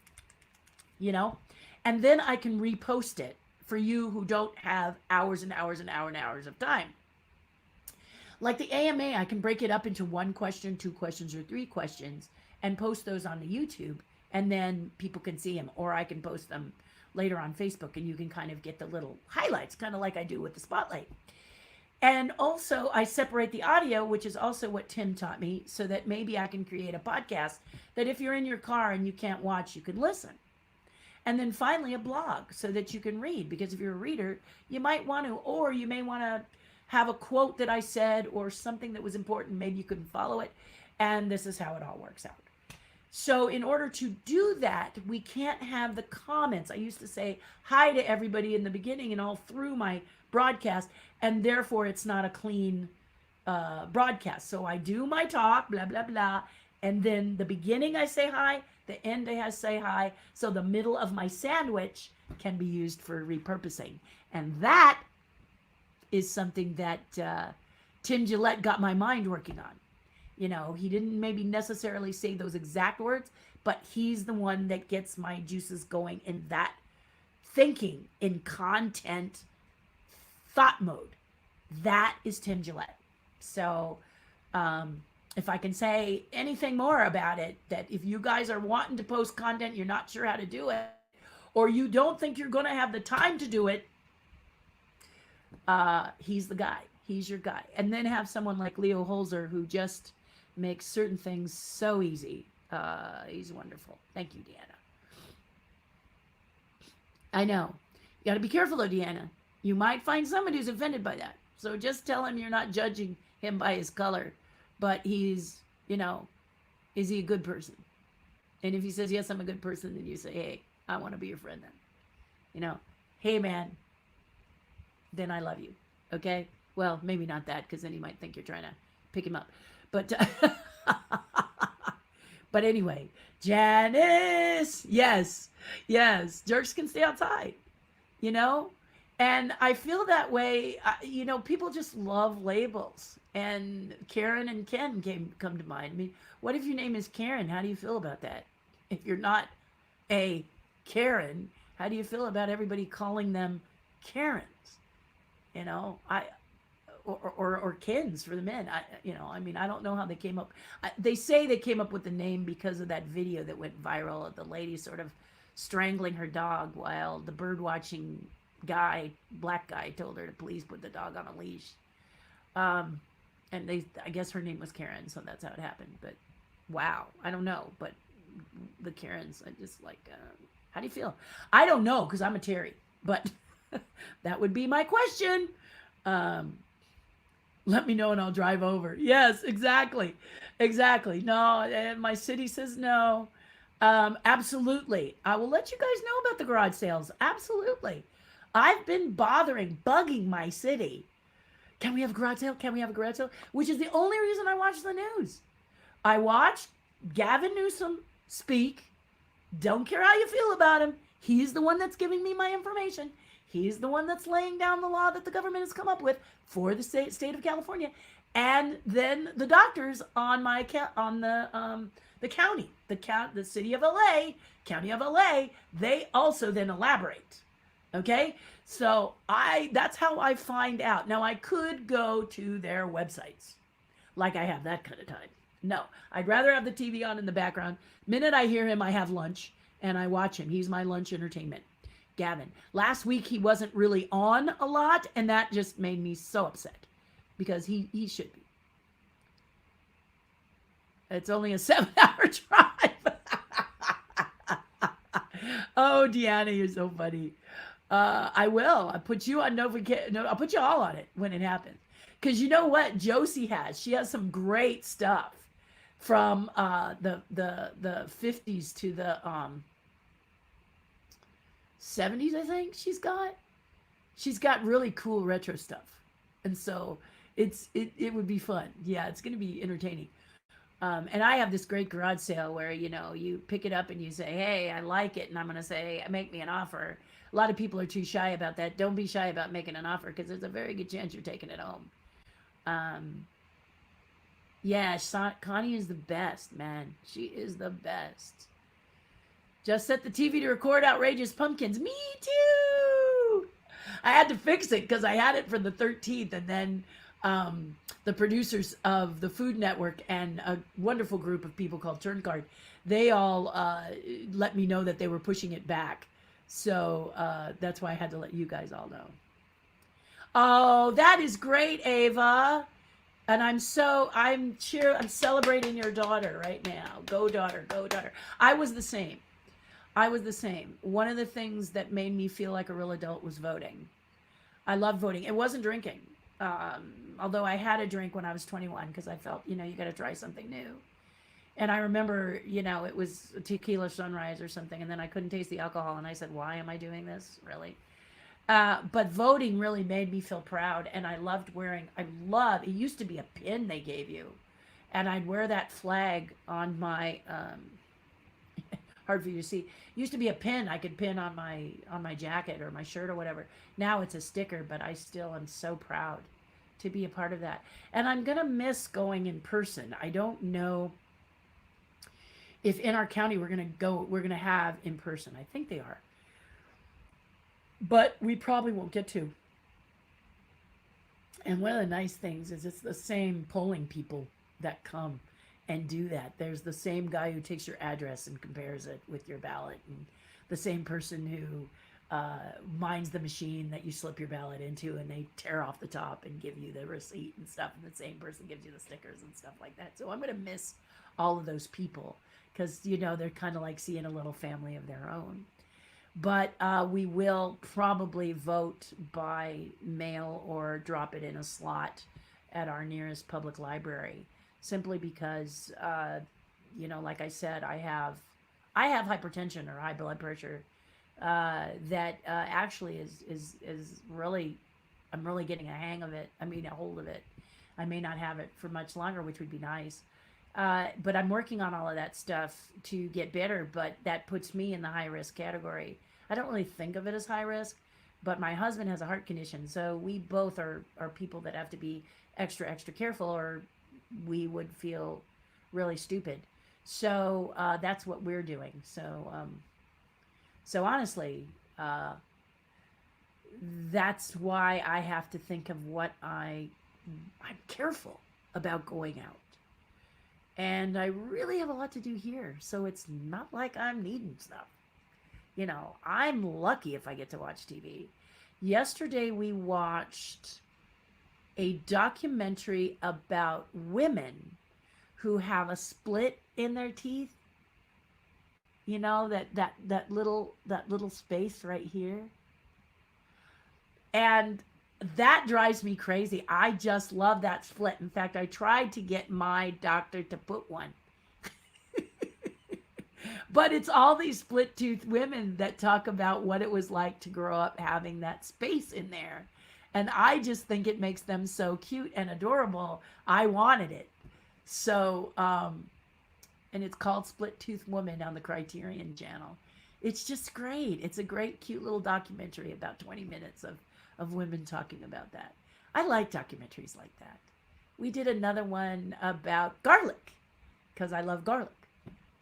you know, and then I can repost it for you who don't have hours and hours and hours and hours of time. Like the AMA, I can break it up into 1 question, 2 questions, or 3 questions and post those on the YouTube, and then people can see them, or I can post them later on Facebook, and you can kind of get the little highlights, kind of like I do with the Spotlight. And also I separate the audio, which is also what Tim taught me, so that maybe I can create a podcast that if you're in your car and you can't watch, you can listen. And then finally a blog so that you can read, because if you're a reader, you might want to, or you may want to have a quote that I said or something that was important. Maybe you couldn't follow it. And this is how it all works out. So in order to do that, we can't have the comments. I used to say hi to everybody in the beginning and all through my broadcast, and therefore it's not a clean broadcast. So I do my talk, blah, blah, blah, and then the beginning I say hi, the end I say hi, so the middle of my sandwich can be used for repurposing. And that is something that Tim Gillette got my mind working on. You know, he didn't maybe necessarily say those exact words, but he's the one that gets my juices going in that thinking, in content thought mode. That is Tim Gillette. So if I can say anything more about it, that if you guys are wanting to post content, you're not sure how to do it, or you don't think you're going to have the time to do it, he's the guy. He's your guy. And then have someone like Leo Holzer who just makes certain things so easy. He's wonderful. Thank you, Deanna. I know. You got to be careful though, Deanna. You might find somebody who's offended by that. So just tell him you're not judging him by his color, but he's, you know, is he a good person? And if he says, yes, I'm a good person, then you say, hey, I want to be your friend then. You know, hey, man, then I love you. Okay? Well, maybe not that, because then he might think you're trying to pick him up. But but anyway, Janice, yes, jerks can stay outside, you know? And I feel that way, you know, people just love labels. And Karen and Ken come to mind. I mean, what if your name is Karen? How do you feel about that? If you're not a Karen, how do you feel about everybody calling them Karens? You know, or Kens for the men. You know, I mean, I don't know how they came up. They say they came up with the name because of that video that went viral of the lady sort of strangling her dog while the bird watching guy, black guy, told her to please put the dog on a leash. And I guess her name was Karen, so that's how it happened. But wow, I don't know. But the Karens, I just like, how do you feel? I don't know, because I'm a Terry, but that would be my question. Let me know and I'll drive over. Yes, exactly. No, my city says no. Absolutely. I will let you guys know about the garage sales. Absolutely. I've been bugging my city. Can we have a garage sale? Can we have a garage sale? Which is the only reason I watch the news. I watched Gavin Newsom speak. Don't care how you feel about him. He's the one that's giving me my information. He's the one that's laying down the law that the government has come up with for the state of California. And then the doctors on the county, the city of LA, county of LA, they also then elaborate. Okay? So that's how I find out. Now I could go to their websites, like I have that kind of time. No, I'd rather have the TV on in the background. Minute I hear him, I have lunch and I watch him. He's my lunch entertainment. Gavin. Last week he wasn't really on a lot, and that just made me so upset because he should be. It's only a 7-hour drive. Oh, Deanna, you're so funny. I will. I put you on notification. No, I'll put you all on it when it happens. Because you know what Josie has? She has some great stuff from the 50s to the 70s. I think she's got really cool retro stuff, and so it would be fun. Yeah, it's going to be entertaining. And I have this great garage sale where, you pick it up and you say, hey, I like it. And I'm going to say, make me an offer. A lot of people are too shy about that. Don't be shy about making an offer because there's a very good chance you're taking it home. Yeah, Connie is the best, man. She is the best. Just set the TV to record outrageous pumpkins. Me too. I had to fix it because I had it for the 13th, and then the producers of the Food Network and a wonderful group of people called Turncard, they all let me know that they were pushing it back. So that's why I had to let you guys all know. Oh, that is great, Ava. And I'm celebrating your daughter right now. Go daughter, go daughter. I was the same. One of the things that made me feel like a real adult was voting. I love voting. It wasn't drinking. Although I had a drink when I was 21 because I felt, you got to try something new. And I remember, it was a tequila sunrise or something, and then I couldn't taste the alcohol, and I said, why am I doing this, really? But voting really made me feel proud, and I loved it used to be a pin they gave you, and I'd wear that flag on my, hard for you to see, it used to be a pin I could pin on my jacket or my shirt or whatever. Now it's a sticker, but I still am so proud to be a part of that. And I'm going to miss going in person. I don't know if in our county we're going to have in person. I think they are. But we probably won't get to. And one of the nice things is it's the same polling people that come and do that. There's the same guy who takes your address and compares it with your ballot, and the same person who minds the machine that you slip your ballot into, and they tear off the top and give you the receipt and stuff, and the same person gives you the stickers and stuff like that. So I'm going to miss all of those people because, they're kind of like seeing a little family of their own. But we will probably vote by mail or drop it in a slot at our nearest public library, simply because, like I said, I have hypertension or high blood pressure that actually is really, I'm really getting a hang of it. I mean, a hold of it. I may not have it for much longer, which would be nice. But I'm working on all of that stuff to get better, but that puts me in the high risk category. I don't really think of it as high risk, but my husband has a heart condition. So we both are people that have to be extra careful, or we would feel really stupid. So that's what we're doing. So honestly, that's why I have to think of what I'm careful about going out. And I really have a lot to do here. So it's not like I'm needing stuff. I'm lucky if I get to watch TV. Yesterday we watched a documentary about women who have a split in their teeth. That little space right here. And that drives me crazy. I just love that split. In fact, I tried to get my doctor to put one. But it's all these split-toothed women that talk about what it was like to grow up having that space in there. And I just think it makes them so cute and adorable. I wanted it. So, and it's called Split-Toothed Woman on the Criterion Channel. It's just great. It's a great, cute little documentary, about 20 minutes of women talking about that. I like documentaries like that. We did another one about garlic, because I love garlic.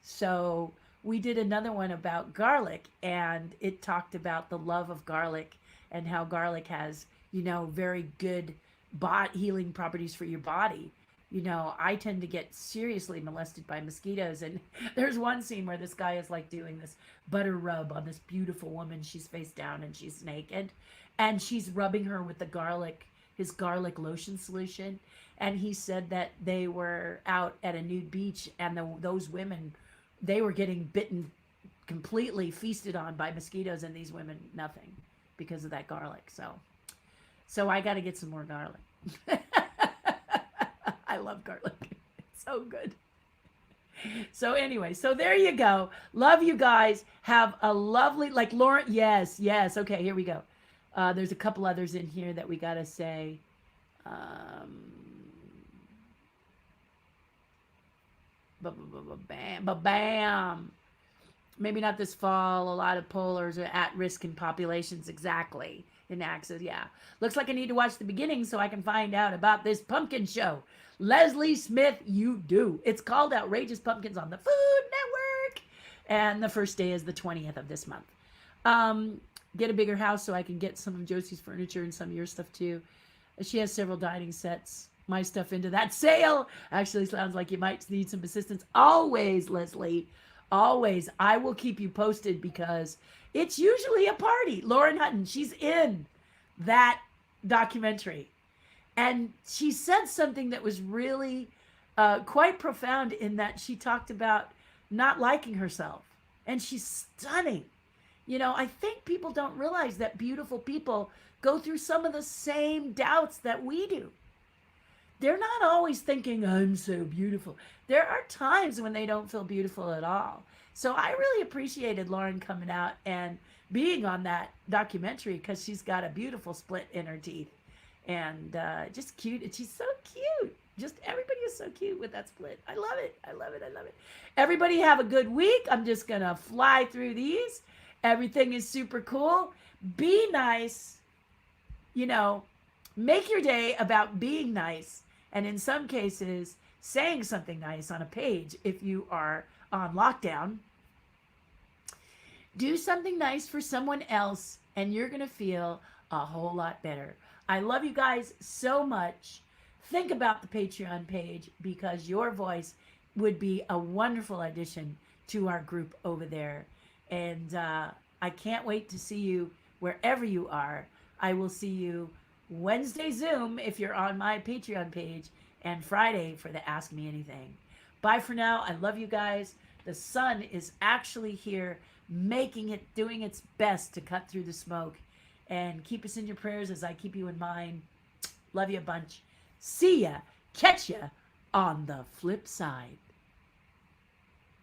So we did another one about garlic, and it talked about the love of garlic and how garlic has, very good healing properties for your body. You know, I tend to get seriously molested by mosquitoes. And there's one scene where this guy is like doing this butter rub on this beautiful woman. She's face down and she's naked. And she's rubbing her with the garlic, his garlic lotion solution. And he said that they were out at a nude beach and those women, they were getting bitten, completely feasted on by mosquitoes, and these women, nothing because of that garlic. So I got to get some more garlic. I love garlic. It's so good. So anyway, so there you go. Love you guys. Have a lovely, like Lauren. Yes. Okay, here we go. There's a couple others in here that we got to say. Bam. Maybe not this fall. A lot of polars are at risk in populations. Exactly. In access, yeah. Looks like I need to watch the beginning so I can find out about this pumpkin show. Leslie Smith, you do. It's called Outrageous Pumpkins on the Food Network. And the first day is the 20th of this month. Get a bigger house so I can get some of Josie's furniture and some of your stuff too. She has several dining sets. My stuff into that sale. Actually, sounds like you might need some assistance. Always, Leslie. Always. I will keep you posted because it's usually a party. Lauren Hutton, she's in that documentary. And she said something that was really quite profound in that she talked about not liking herself. And she's stunning. You know, I think people don't realize that beautiful people go through some of the same doubts that we do. They're not always thinking, I'm so beautiful. There are times when they don't feel beautiful at all. So I really appreciated Lauren coming out and being on that documentary because she's got a beautiful split in her teeth. And just cute. And she's so cute. Just everybody is so cute with that split. I love it. Everybody have a good week. I'm just going to fly through these. Everything is super cool. Be nice. You know, make your day about being nice. And in some cases, saying something nice on a page if you are on lockdown. Do something nice for someone else and you're going to feel a whole lot better. I love you guys so much. Think about the Patreon page because your voice would be a wonderful addition to our group over there. And I can't wait to see you wherever you are. I will see you Wednesday Zoom if you're on my Patreon page and Friday for the Ask Me Anything. Bye for now. I love you guys. The sun is actually here doing its best to cut through the smoke. And keep us in your prayers as I keep you in mind. Love you a bunch. See ya. Catch ya on the flip side.